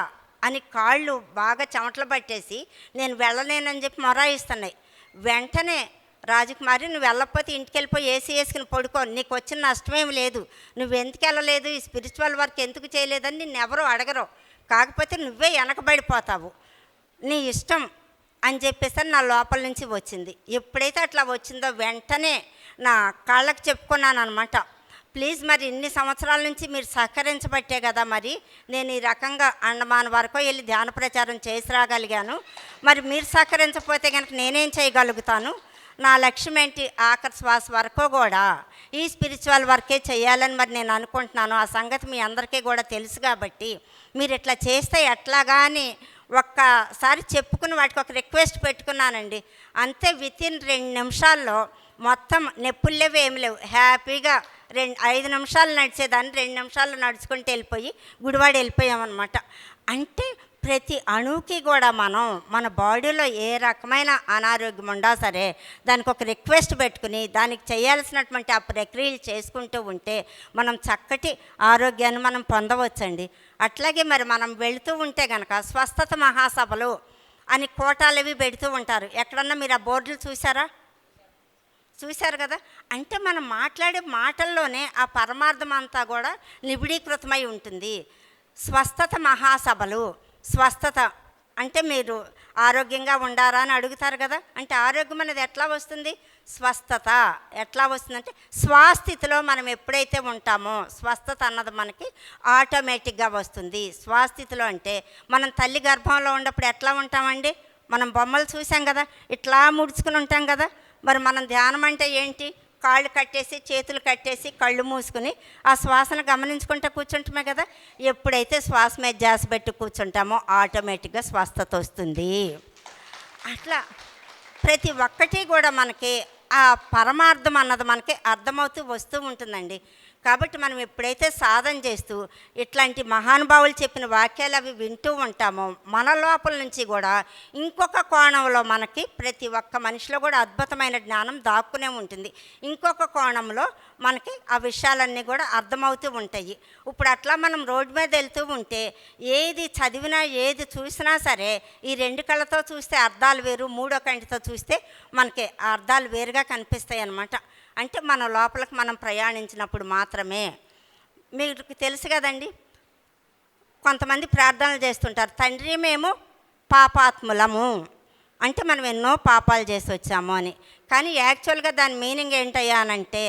అని కాళ్ళు బాగా చెమటలు పట్టేసి నేను వెళ్ళలేనని చెప్పి మొరాయిస్తున్నాయి. వెంటనే రాజకుమారి, నువ్వు వెళ్ళకపోతే ఇంటికి వెళ్ళిపోయి ఏసీ వేసుకుని పడుకో, నీకు వచ్చిన నష్టమేమి లేదు, నువ్వు ఎందుకు వెళ్ళలేదు, ఈ స్పిరిచువల్ వర్క్ ఎందుకు చేయలేదని నిన్ను ఎవరూ అడగరు, కాకపోతే నువ్వే వెనకబడిపోతావు, నీ ఇష్టం అని చెప్పేసి నా లోపల నుంచి వచ్చింది. ఎప్పుడైతే అట్లా వచ్చిందో వెంటనే నా కాళ్ళకి చెప్పుకున్నాను అనమాట, ప్లీజ్ మరి ఇన్ని సంవత్సరాల నుంచి మీరు సహకరించబట్టే కదా మరి నేను ఈ రకంగా అండమాన్ వరకు వెళ్ళి ధ్యాన ప్రచారం చేసి రాగలిగాను. మరి మీరు సహకరించకపోతే కనుక నేనేం చేయగలుగుతాను, నా లక్ష్యం ఏంటి, ఆఖరి శ్వాస వరకు కూడా ఈ స్పిరిచువల్ వర్కే చేయాలని మరి నేను అనుకుంటున్నాను. ఆ సంగతి మీ అందరికీ కూడా తెలుసు కాబట్టి మీరు ఇట్లా చేస్తే ఎట్లాగాని ఒక్కసారి చెప్పుకుని వాటికి ఒక రిక్వెస్ట్ పెట్టుకున్నానండి. అంతే వితిన్ 2 నిమిషాల్లో మొత్తం నొప్పులు లేవు, ఏమి లేవు, హ్యాపీగా 5 నిమిషాలు నడిచేదాన్ని 2 నిమిషాలు నడుచుకుంటూ వెళ్ళిపోయి గుడివాడ వెళ్ళిపోయామన్నమాట. అంటే ప్రతి అణువుకి కూడా మనం మన బాడీలో ఏ రకమైన అనారోగ్యం ఉన్నా సరే దానికి ఒక రిక్వెస్ట్ పెట్టుకుని దానికి చేయాల్సినటువంటి ఆ ప్రక్రియలు చేసుకుంటూ ఉంటే మనం చక్కటి ఆరోగ్యాన్ని మనం పొందవచ్చండి. అట్లాగే మరి మనం వెళుతూ ఉంటే కనుక స్వస్థత మహాసభలు అని కోటాలు అవి పెడుతూ ఉంటారు. ఎక్కడన్నా మీరు ఆ బోర్డులు చూశారు కదా. అంటే మనం మాట్లాడే మాటల్లోనే ఆ పరమార్థం అంతా కూడా నిబిడీకృతమై ఉంటుంది. స్వస్థత మహాసభలు, స్వస్థత అంటే మీరు ఆరోగ్యంగా ఉండారా అని అడుగుతారు కదా. అంటే ఆరోగ్యం అనేది ఎట్లా వస్తుంది, స్వస్థత ఎట్లా వస్తుందంటే స్వాస్థితిలో మనం ఎప్పుడైతే ఉంటామో స్వస్థత అన్నది మనకి ఆటోమేటిక్గా వస్తుంది. స్వాస్థితిలో అంటే మనం తల్లి గర్భంలో ఉన్నప్పుడు ఎట్లా ఉంటామండి, మనం బొమ్మలు చూసాం కదా, ఇట్లా ముడుచుకుని ఉంటాం కదా. మరి మనం ధ్యానం అంటే ఏంటి, కాళ్ళు కట్టేసి చేతులు కట్టేసి కళ్ళు మూసుకుని ఆ శ్వాసను గమనించుకుంటూ కూర్చుంటామే కదా. ఎప్పుడైతే శ్వాస మీద ధ్యాస పెట్టి కూర్చుంటామో ఆటోమేటిక్గా స్వస్థత వస్తుంది. అట్లా ప్రతి ఒక్కటి కూడా మనకి ఆ పరమార్థం అన్నది మనకి అర్థమవుతూ వస్తూ ఉంటుందండి. కాబట్టి మనం ఎప్పుడైతే సాధన చేస్తూ ఇట్లాంటి మహానుభావులు చెప్పిన వాక్యాలు అవి వింటూ ఉంటామో మన లోపల నుంచి కూడా ఇంకొక కోణంలో మనకి ప్రతి ఒక్క మనిషిలో కూడా అద్భుతమైన జ్ఞానం దాక్కునే ఉంటుంది. ఇంకొక కోణంలో మనకి ఆ విషయాలన్నీ కూడా అర్థమవుతూ ఉంటాయి. ఇప్పుడు అట్లా మనం రోడ్డు మీద వెళ్తూ ఉంటే ఏది చదివినా ఏది చూసినా సరే ఈ 2 కళ్ళతో చూస్తే అర్థాలు వేరు, 3వ కంటితో చూస్తే మనకి ఆ అర్థాలు వేరుగా కనిపిస్తాయి అన్నమాట. అంటే మన లోపలికి మనం ప్రయాణించినప్పుడు మాత్రమే. మీకు తెలుసు కదండి, కొంతమంది ప్రార్థనలు చేస్తుంటారు, తండ్రి మేము పాపాత్ములము, అంటే మనం ఎన్నో పాపాలు చేసి వచ్చాము అని. కానీ యాక్చువల్గా దాని మీనింగ్ ఏంటయ్యా అనంటే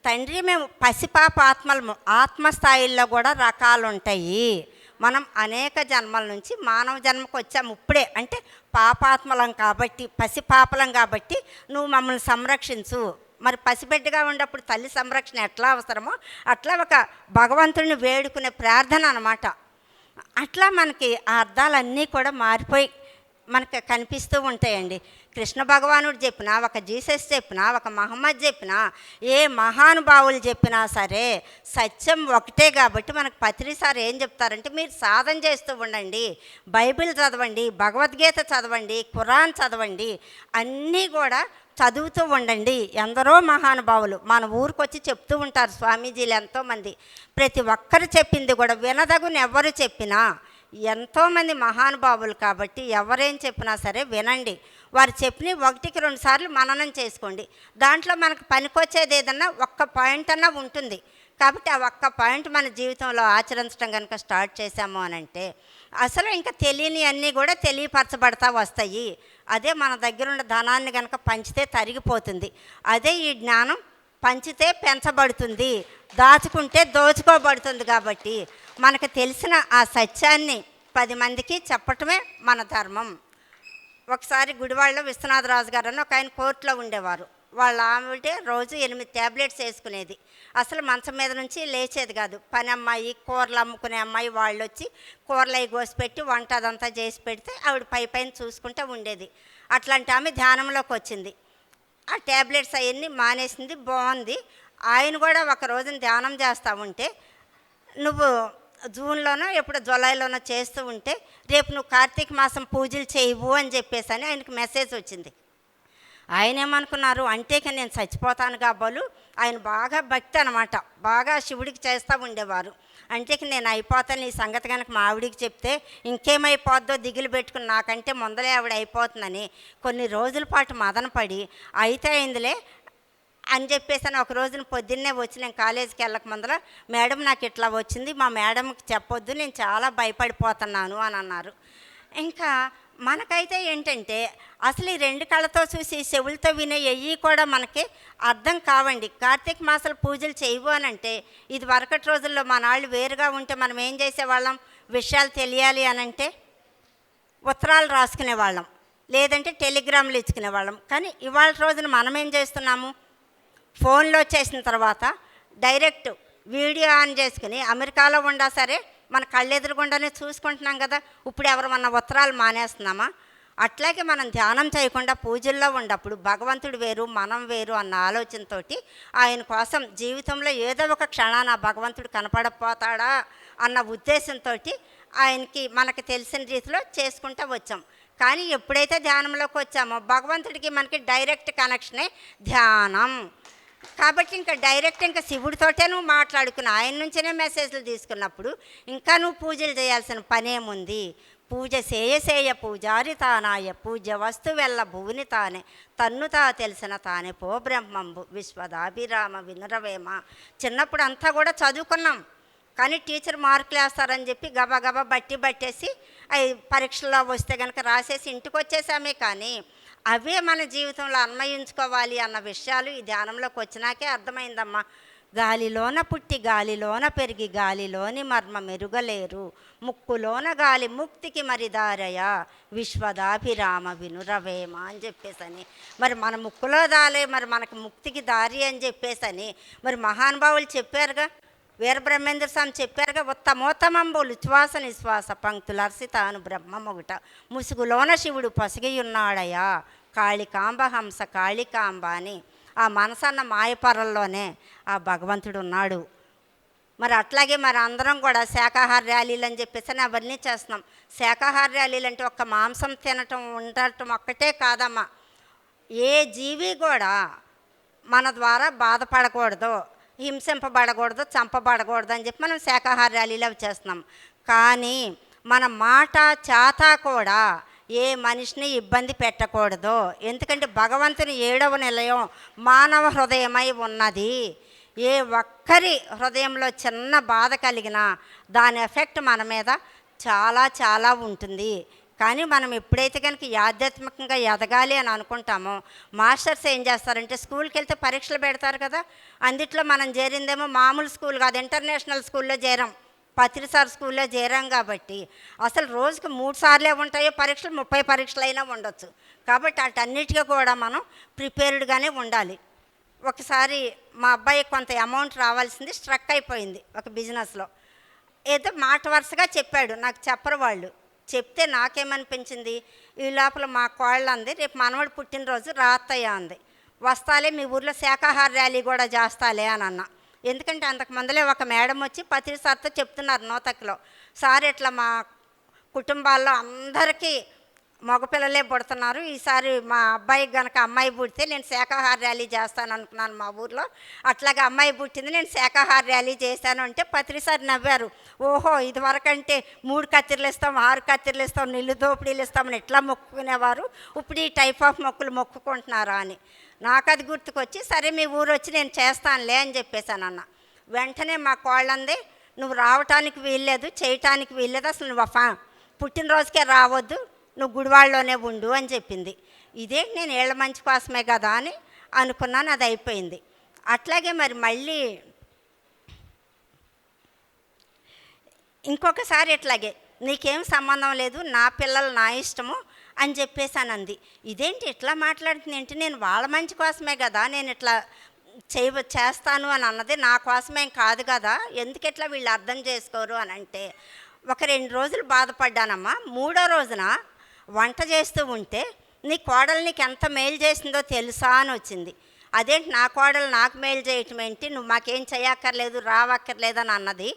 తండ్రి మేము పసిపాప ఆత్మలము, ఆత్మస్థాయిల్లో కూడా రకాలు ఉంటాయి. మనం అనేక జన్మల నుంచి మానవ జన్మకు వచ్చాము ఇప్పుడే, అంటే పాపాత్మలం కాబట్టి పసిపాపలం కాబట్టి నువ్వు మమ్మల్ని సంరక్షించు. మరి పసిబిడ్డగా ఉన్నప్పుడు తల్లి సంరక్షణ ఎట్లా అవసరమో అట్లా ఒక భగవంతుడిని వేడుకునే ప్రార్థన అన్నమాట. అట్లా మనకి ఆ అర్థాలన్నీ కూడా మారిపోయి మనకు కనిపిస్తూ ఉంటాయండి. కృష్ణ భగవానుడు చెప్పినా, ఒక జీసస్ చెప్పినా, ఒక మహమ్మద్ చెప్పినా, ఏ మహానుభావులు చెప్పినా సరే సత్యం ఒకటే. కాబట్టి మనకు పత్రిసారి ఏం చెప్తారంటే మీరు సాధన చేస్తూ ఉండండి, బైబిల్ చదవండి, భగవద్గీత చదవండి, ఖురాన్ చదవండి, అన్నీ కూడా చదువుతూ ఉండండి. ఎందరో మహానుభావులు మన ఊరికి వచ్చి చెప్తూ ఉంటారు స్వామీజీలు ఎంతోమంది. ప్రతి ఒక్కరు చెప్పింది కూడా వినదగుని ఎవరు చెప్పినా, ఎంతోమంది మహానుభావులు కాబట్టి ఎవరేం చెప్పినా సరే వినండి. వారు చెప్పిన ఒకటికి 2 సార్లు మననం చేసుకోండి. దాంట్లో మనకు పనికొచ్చేది ఏదన్నా ఒక్క పాయింట్ అన్నా ఉంటుంది. కాబట్టి ఆ ఒక్క పాయింట్ మన జీవితంలో ఆచరించడం కనుక స్టార్ట్ చేశాము అని అంటే అసలు ఇంకా తెలియని అన్నీ కూడా తెలియపరచబడతా వస్తాయి. అదే మన దగ్గర ఉన్న ధనాన్ని కనుక పంచితే తరిగిపోతుంది. అదే ఈ జ్ఞానం పంచితే పెంచబడుతుంది, దాచుకుంటే దోచుకోబడుతుంది. కాబట్టి మనకు తెలిసిన ఆ సత్యాన్ని 10 మందికి చెప్పటమే మన ధర్మం. ఒకసారి గుడివాడలో విశ్వనాథరాజు గారు అని ఒక ఆయన కోర్టులో ఉండేవారు. వాళ్ళ ఆవిడ రోజు 8 ట్యాబ్లెట్స్ వేసుకునేది. అసలు మంచం మీద నుంచి లేచేది కాదు. పని అమ్మాయి, కూరలు అమ్ముకునే అమ్మాయి వాళ్ళు వచ్చి కూరలు అవి కోసిపెట్టి వంట అదంతా చేసి పెడితే ఆవిడ పైన చూసుకుంటూ ఉండేది. అట్లాంటి ఆమె ధ్యానంలోకి వచ్చింది. ఆ ట్యాబ్లెట్స్ అవన్నీ మానేసింది, బాగుంది. ఆయన కూడా ఒక రోజున ధ్యానం చేస్తూ ఉంటే, నువ్వు జూన్లోనో ఎప్పుడు జూలైలోనో చేస్తూ ఉంటే రేపు నువ్వు కార్తీక మాసం పూజలు చేయవు అని చెప్పేసి అని ఆయనకు మెసేజ్ వచ్చింది. ఆయన ఏమనుకున్నారు అంటే నేను చచ్చిపోతాను కాబోలు. ఆయన బాగా భక్తి అనమాట, బాగా శివుడికి చేస్తూ ఉండేవారు. అంటే నేను అయిపోతాను, ఈ సంగతి కనుక మా ఆవిడికి చెప్తే ఇంకేమైపోద్దో దిగులు పెట్టుకుని నాకంటే ముందలే ఆవిడ అయిపోతుందని కొన్ని రోజుల పాటు మదన పడి అయితే అయిందిలే అని చెప్పేసి అని ఒక రోజున పొద్దున్నే వచ్చి నేను కాలేజీకి వెళ్ళక ముందర, మేడం నాకు ఇట్లా వచ్చింది, మా మేడంకి చెప్పొద్దు, నేను చాలా భయపడిపోతున్నాను అని అన్నారు. ఇంకా మనకైతే ఏంటంటే అసలు ఈ 2 కళ్ళతో చూసి చెవులతో వినే ఎయ్యి కూడా మనకి అర్థం కావండి. కార్తీక మాసాలు పూజలు చేయవు అని అంటే ఇది వరకటి రోజుల్లో మన వాళ్ళు వేరుగా ఉంటే మనం ఏం చేసేవాళ్ళం, విషయాలు తెలియాలి అని అంటే ఉత్తరాలు రాసుకునేవాళ్ళం, లేదంటే టెలిగ్రామ్లు ఇచ్చుకునేవాళ్ళం. కానీ ఇవాళ రోజున మనం ఏం చేస్తున్నాము, ఫోన్లో చేసిన తర్వాత డైరెక్ట్ వీడియో ఆన్ చేసుకుని అమెరికాలో ఉండా సరే మన కళ్ళెదురుగుండానే చూసుకుంటున్నాం కదా. ఇప్పుడు ఎవరమన్నా ఉత్తరాలు మానేస్తున్నామా? అట్లాగే మనం ధ్యానం చేయకుండా పూజల్లో ఉన్నప్పుడు భగవంతుడు వేరు మనం వేరు అన్న ఆలోచనతో ఆయన కోసం జీవితంలో ఏదో ఒక క్షణాన భగవంతుడు కనపడపోతాడా అన్న ఉద్దేశంతో ఆయనకి మనకు తెలిసిన రీతిలో చేసుకుంటూ వచ్చాం. కానీ ఎప్పుడైతే ధ్యానంలోకి వచ్చామో భగవంతుడికి మనకి డైరెక్ట్ కనెక్షనే ధ్యానం. కాబట్టి ఇంకా డైరెక్ట్ ఇంకా శివుడితోటే నువ్వు మాట్లాడుకుని ఆయన నుంచినే మెసేజ్లు తీసుకున్నప్పుడు ఇంకా నువ్వు పూజలు చేయాల్సిన పనేముంది. పూజ సేయ పూజారి తానాయ పూజ వస్తువెల్ల భువుని తానే తన్ను తా తెలిసిన తానే పో బ్రహ్మంబు విశ్వదాభిరామ వినురవేమ. చిన్నప్పుడు అంతా కూడా చదువుకున్నాం, కానీ టీచర్ మార్కులు వేస్తారని చెప్పి గబగబా బట్టేసి అవి పరీక్షల్లో వస్తే కనుక రాసేసి ఇంటికి వచ్చేసామే. కానీ అవే మన జీవితంలో అన్వయించుకోవాలి అన్న విషయాలు ఈ ధ్యానంలోకి వచ్చినాకే అర్థమైందమ్మా. గాలిలోన పుట్టి గాలిలోన పెరిగి గాలిలోని మర్మ మెరుగలేరు, ముక్కులోన గాలి ముక్తికి మరి దారయ విశ్వదాభిరామ వినురవేమ అని చెప్పేసని. మరి మన ముక్కులో దాలే మరి మనకు ముక్తికి దారి అని చెప్పేసని మరి మహానుభావులు చెప్పారుగా. వీరబ్రహ్మేంద్ర స్వామి చెప్పారుగా, ఉత్తమోత్తమంబులు ఉచ్ఛ్వాస నిశ్వాస పంక్తులర్సితాను బ్రహ్మమొగుట ముసుగులోన శివుడు పొసిగియున్నాడయా కాళికాంబ హంస కాళికాంబ అని. ఆ మనసన్న మాయపరల్లోనే ఆ భగవంతుడు ఉన్నాడు. మరి అట్లాగే మరి అందరం కూడా శాకాహార ర్యాలీలు అని చెప్పేసి అవన్నీ చేస్తున్నాం. శాకాహార ర్యాలీలు అంటే ఒక్క మాంసం తినటం ఉండటం ఒక్కటే కాదమ్మా. ఏ జీవి కూడా మన ద్వారా బాధపడకూడదు, హింసింపబడకూడదు, చంపబడకూడదు అని చెప్పి మనం శాకాహార ర్యాలీలు అవి చేస్తున్నాం. కానీ మన మాట చేత కూడా ఏ మనిషిని ఇబ్బంది పెట్టకూడదు. ఎందుకంటే భగవంతుని 7వ నిలయం మానవ హృదయమై ఉన్నది. ఏ ఒక్కరి హృదయంలో చిన్న బాధ కలిగినా దాని ఎఫెక్ట్ మన మీద చాలా చాలా ఉంటుంది. కానీ మనం ఎప్పుడైతే కనుక ఆధ్యాత్మికంగా ఎదగాలి అని అనుకుంటామో మాస్టర్స్ ఏం చేస్తారంటే స్కూల్కి వెళ్తే పరీక్షలు పెడతారు కదా, అందుట్లో మనం చేరిందేమో మామూలు స్కూల్ కాదు, ఇంటర్నేషనల్ స్కూల్లో చేరాం, పత్రిసార్ స్కూల్లో చేరాం. కాబట్టి అసలు రోజుకి 3 సార్లే ఉంటాయో పరీక్షలు, 30 పరీక్షలు అయినా ఉండొచ్చు. కాబట్టి వాటన్నిటికీ కూడా మనం ప్రిపేర్డ్గానే ఉండాలి. ఒకసారి మా అబ్బాయి కొంత అమౌంట్ రావాల్సింది స్ట్రక్ అయిపోయింది ఒక బిజినెస్లో. ఏదో మాట వరుసగా చెప్పాడు, నాకు చెప్పరు వాళ్ళు. చెప్తే నాకేమనిపించింది, ఈ లోపల మా కోళ్ళ అంది రేపు మనవడు పుట్టినరోజు రాత్తయ్య అంది, వస్తాలే మీ ఊర్లో శాకాహార ర్యాలీ కూడా చేస్తాలే అని అన్నా. ఎందుకంటే అంతకు ముందలే ఒక మేడం వచ్చి పత్రి సార్తో చెప్తున్నారు నోతక్లో, సార్ ఇట్లా మా కుటుంబాల్లో అందరికీ మగపిల్లలే పుడుతున్నారు, ఈసారి మా అబ్బాయికి గనక అమ్మాయి పుడితే నేను శాఖాహార ర్యాలీ చేస్తాను అనుకున్నాను మా ఊర్లో. అట్లాగే అమ్మాయి పుట్టింది, నేను శాఖాహార ర్యాలీ చేశాను అంటే పత్రిసారి నవ్వారు. ఓహో, ఇదివరకంటే 3 కత్తిరలు ఇస్తాం, 6 కత్తిరలు ఇస్తాం, నిల్లు దోపిడీలు ఇస్తామని ఎట్లా మొక్కుకునేవారు, ఇప్పుడు ఈ టైప్ ఆఫ్ మొక్కులు మొక్కుకుంటున్నారా అని నాకు అది గుర్తుకొచ్చి, సరే మీ ఊరు వచ్చి నేను చేస్తానులే అని చెప్పేశాను అన్న. వెంటనే మా కోళ్ళంది, నువ్వు రావటానికి వీల్లేదు, చేయటానికి వీల్లేదు, అసలు నువ్వు పుట్టినరోజుకే రావద్దు, నువ్వు గుడివాళ్ళలోనే ఉండు అని చెప్పింది. ఇదే నేను ఏళ్ళ మంచి కోసమే కదా అని అనుకున్నాను, అది అయిపోయింది. అట్లాగే మరి మళ్ళీ ఇంకొకసారి ఇట్లాగే, నీకేం సంబంధం లేదు, నా పిల్లలు నా ఇష్టము అని చెప్పేసానంది. ఇదేంటి ఇట్లా మాట్లాడుతుంది ఏంటి, నేను వాళ్ళ మంచి కోసమే కదా నేను ఇట్లా చేస్తాను అని అన్నది, నా కోసమేం కాదు కదా, ఎందుకు ఇట్లా వీళ్ళు అర్థం చేసుకోరు అని అంటే, ఒక 2 రోజులు బాధపడ్డానమ్మా. 3వ రోజున వంట చేస్తూ ఉంటే, నీ కోడలు నీకు ఎంత మేలు చేసిందో తెలుసా అని వచ్చింది. అదేంటి నా కోడలు నాకు మేలు చేయటం ఏంటి, నువ్వు మాకేం చేయక్కర్లేదు రావక్కర్లేదు అని అన్నది.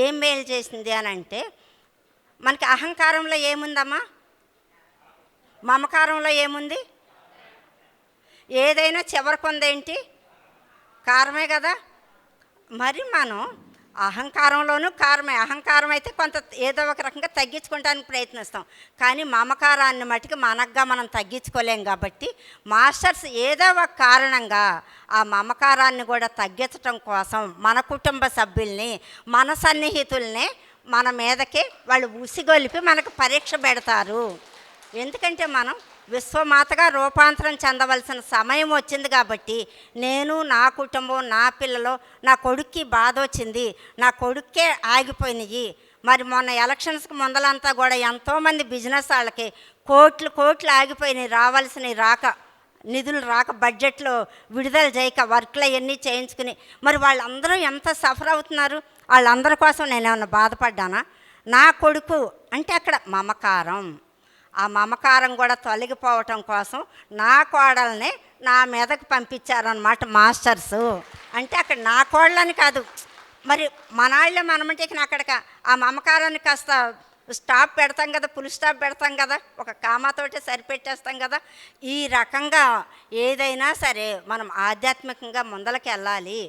ఏం మేలు చేసింది అని అంటే, మనకి అహంకారంలో ఏముందమ్మా, మమకారంలో ఏముంది, ఏదైనా చివరికి ఉందేంటి, కారమే కదా. మరి మనం అహంకారంలోనూ కారమే. అహంకారం అయితే కొంత ఏదో ఒక రకంగా తగ్గించుకోవడానికి ప్రయత్నిస్తాం, కానీ మమకారాన్ని మటుకు మనగ్గా మనం తగ్గించుకోలేం. కాబట్టి మాస్టర్స్ ఏదో ఒక కారణంగా ఆ మమకారాన్ని కూడా తగ్గించటం కోసం మన కుటుంబ సభ్యుల్ని, మన సన్నిహితుల్ని మన మీదకి వాళ్ళు ఉసిగొలిపి మనకు పరీక్ష పెడతారు. ఎందుకంటే మనం విశ్వమాతగా రూపాంతరం చెందవలసిన సమయం వచ్చింది. కాబట్టి నేను, నా కుటుంబం, నా పిల్లలు, నా కొడుక్కి బాధ వచ్చింది, నా కొడుక్కే ఆగిపోయినాయి. మరి మొన్న ఎలక్షన్స్కి ముందలంతా కూడా ఎంతోమంది బిజినెస్ వాళ్ళకి కోట్లు ఆగిపోయినాయి, రావాల్సినవి రాక, నిధులు రాక, బడ్జెట్లో విడుదల చేయక, వర్క్లు అవన్నీ చేయించుకుని, మరి వాళ్ళందరూ ఎంత సఫర్ అవుతున్నారు. వాళ్ళందరి కోసం నేను ఏమన్నా బాధపడ్డానా? నా కొడుకు అంటే అక్కడ మమకారం, ఆ మమకారం కూడా తొలగిపోవటం కోసం నా కోడల్ని నా మీదకి పంపించారనమాట మాస్టర్సు. అంటే అక్కడ నా కోళ్ళని కాదు, మరి మనాళ్ళే మనమంటే అక్కడ ఆ మమకారాన్ని కాస్త స్టాప్ పెడతాం కదా, ఫుల్ స్టాప్ పెడతాం కదా, ఒక కామాతోటే సరిపెట్టేస్తాం కదా. ఈ రకంగా ఏదైనా సరే మనం ఆధ్యాత్మికంగా ముందలకి వెళ్ళాలి,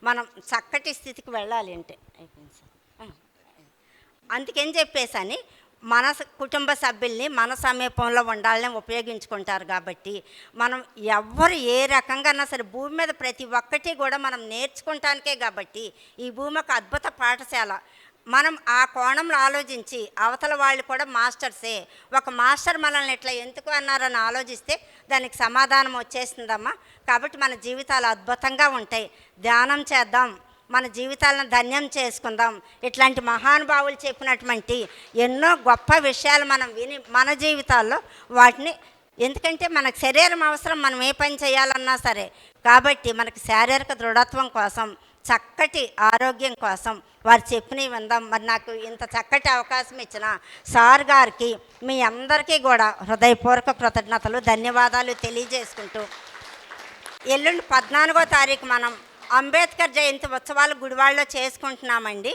మనం చక్కటి స్థితికి వెళ్ళాలి అంటే అయిపోయింది సార్. అందుకని చెప్పేసని మన కుటుంబ సభ్యుల్ని మన సమీపంలో ఉండాలని ఉపయోగించుకుంటారు. కాబట్టి మనం ఎవ్వరు ఏ రకంగా సరే భూమి మీద ప్రతి ఒక్కటి కూడా మనం నేర్చుకుంటానికే. కాబట్టి ఈ భూమి ఒక అద్భుత పాఠశాల. మనం ఆ కోణంలో ఆలోచించి, అవతల వాళ్ళు కూడా మాస్టర్సే, ఒక మాస్టర్ మనల్ని ఇట్లా ఎందుకు అన్నారని ఆలోచిస్తే దానికి సమాధానం వచ్చేస్తుందమ్మా. కాబట్టి మన జీవితాలు అద్భుతంగా ఉంటాయి. ధ్యానం చేద్దాం, మన జీవితాలను ధన్యం చేసుకుందాం. ఇట్లాంటి మహానుభావులు చెప్పినటువంటి ఎన్నో గొప్ప విషయాలు మనం విని మన జీవితాల్లో వాటిని, ఎందుకంటే మనకు శరీరం అవసరం, మనం ఏ పని చేయాలన్నా సరే. కాబట్టి మనకి శారీరక దృఢత్వం కోసం, చక్కటి ఆరోగ్యం కోసం వారు చెప్పినవి విందాం. మరి నాకు ఇంత చక్కటి అవకాశం ఇచ్చిన సార్ గారికి, మీ అందరికీ కూడా హృదయపూర్వక కృతజ్ఞతలు, ధన్యవాదాలు తెలియజేసుకుంటూ, ఎల్లుండి 14వ తారీఖు మనం అంబేద్కర్ జయంతి ఉత్సవాలు గుడివాడలో చేసుకుంటున్నామండి.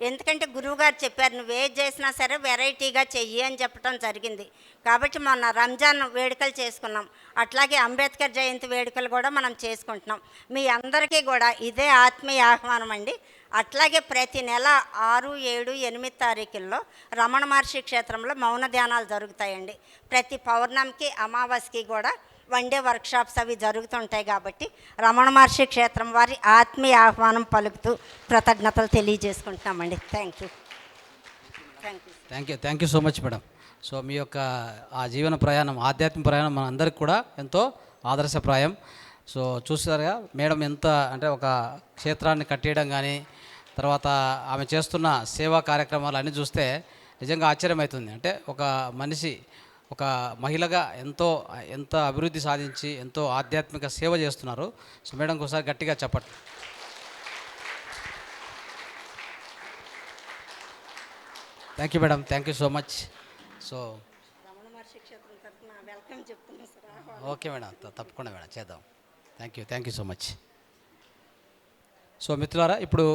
ఎందుకంటే గురువుగారు చెప్పారు, నువ్వు ఏది చేసినా సరే వెరైటీగా చెయ్యి అని చెప్పడం జరిగింది. కాబట్టి మొన్న రంజాన్ వేడుకలు చేసుకున్నాం, అట్లాగే అంబేద్కర్ జయంతి వేడుకలు కూడా మనం చేసుకుంటున్నాం. మీ అందరికీ కూడా ఇదే ఆత్మీయ ఆహ్వానం అండి. అట్లాగే ప్రతి నెల 6, 7, 8 తారీఖుల్లో రమణ మహర్షి క్షేత్రంలో మౌన ధ్యానాలు జరుగుతాయండి. ప్రతి పౌర్ణమికి, అమావాస్యకి కూడా 1 డే వర్క్షాప్స్ అవి జరుగుతుంటాయి. కాబట్టి రమణ మహర్షి క్షేత్రం వారి ఆత్మీయ ఆహ్వానం పలుకుతూ కృతజ్ఞతలు తెలియజేసుకుంటున్నామండి. Thank you so much madam. So మీ యొక్క ఆ జీవన ప్రయాణం, ఆధ్యాత్మిక ప్రయాణం మన అందరికి కూడా ఎంతో ఆదర్శప్రాయం. సో చూసారుగా మేడం ఎంత అంటే ఒక క్షేత్రాన్ని కట్టేయడం కానీ, తర్వాత ఆమె చేస్తున్న సేవా కార్యక్రమాలు అన్నీ చూస్తే నిజంగా ఆశ్చర్యమవుతుంది. అంటే ఒక మనిషి, ఒక మహిళగా ఎంత అభివృద్ధి సాధించి ఎంతో ఆధ్యాత్మిక సేవ చేస్తున్నారు. సో మేడంకి ఒకసారి గట్టిగా చెప్పండి. Thank you madam, thank you so much. So okay madam, తప్పకుండా మేడం చేద్దాం. Thank you so much. So మిత్రులారా, ఇప్పుడు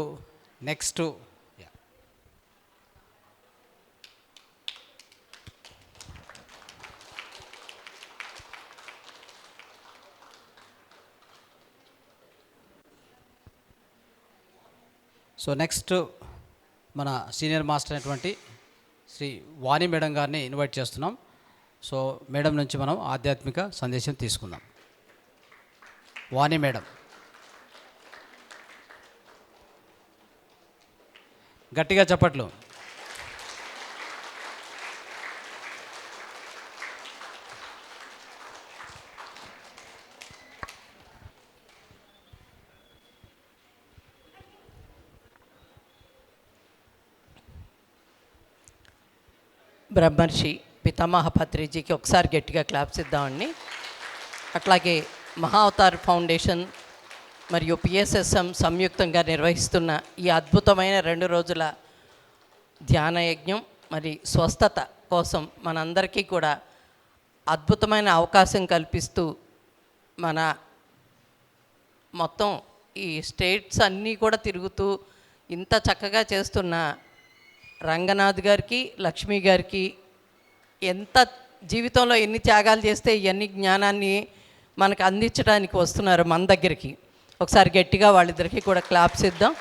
నెక్స్ట్ సో నెక్స్ట్ మన సీనియర్ మాస్టర్ అయినటువంటి శ్రీ వాణి మేడం గారిని ఇన్వైట్ చేస్తున్నాం. సో మేడం నుంచి మనం ఆధ్యాత్మిక సందేశం తీసుకుందాం. వాణి మేడం, గట్టిగా చప్పట్లు. బ్రహ్మర్షి పితామహ పత్రిజీకి ఒకసారి గట్టిగా క్లాప్స్ ఇద్దామండి. అట్లాగే మహావతార్ ఫౌండేషన్ మరియు పిఎస్ఎస్ఎం సంయుక్తంగా నిర్వహిస్తున్న ఈ అద్భుతమైన 2 రోజుల ధ్యాన యజ్ఞం మరి స్వస్థత కోసం మనందరికీ కూడా అద్భుతమైన అవకాశం కల్పిస్తూ మన మొత్తం ఈ స్టేట్స్ అన్నీ కూడా తిరుగుతూ ఇంత చక్కగా చేస్తున్న రంగనాథ్ గారికి, లక్ష్మి గారికి, ఎంత జీవితంలో ఎన్ని త్యాగాలు చేస్తే ఇవన్నీ జ్ఞానాన్ని మనకు అందించడానికి వస్తున్నారు మన దగ్గరికి. ఒకసారి గట్టిగా వాళ్ళిద్దరికీ కూడా క్లాప్స్ ఇద్దాం.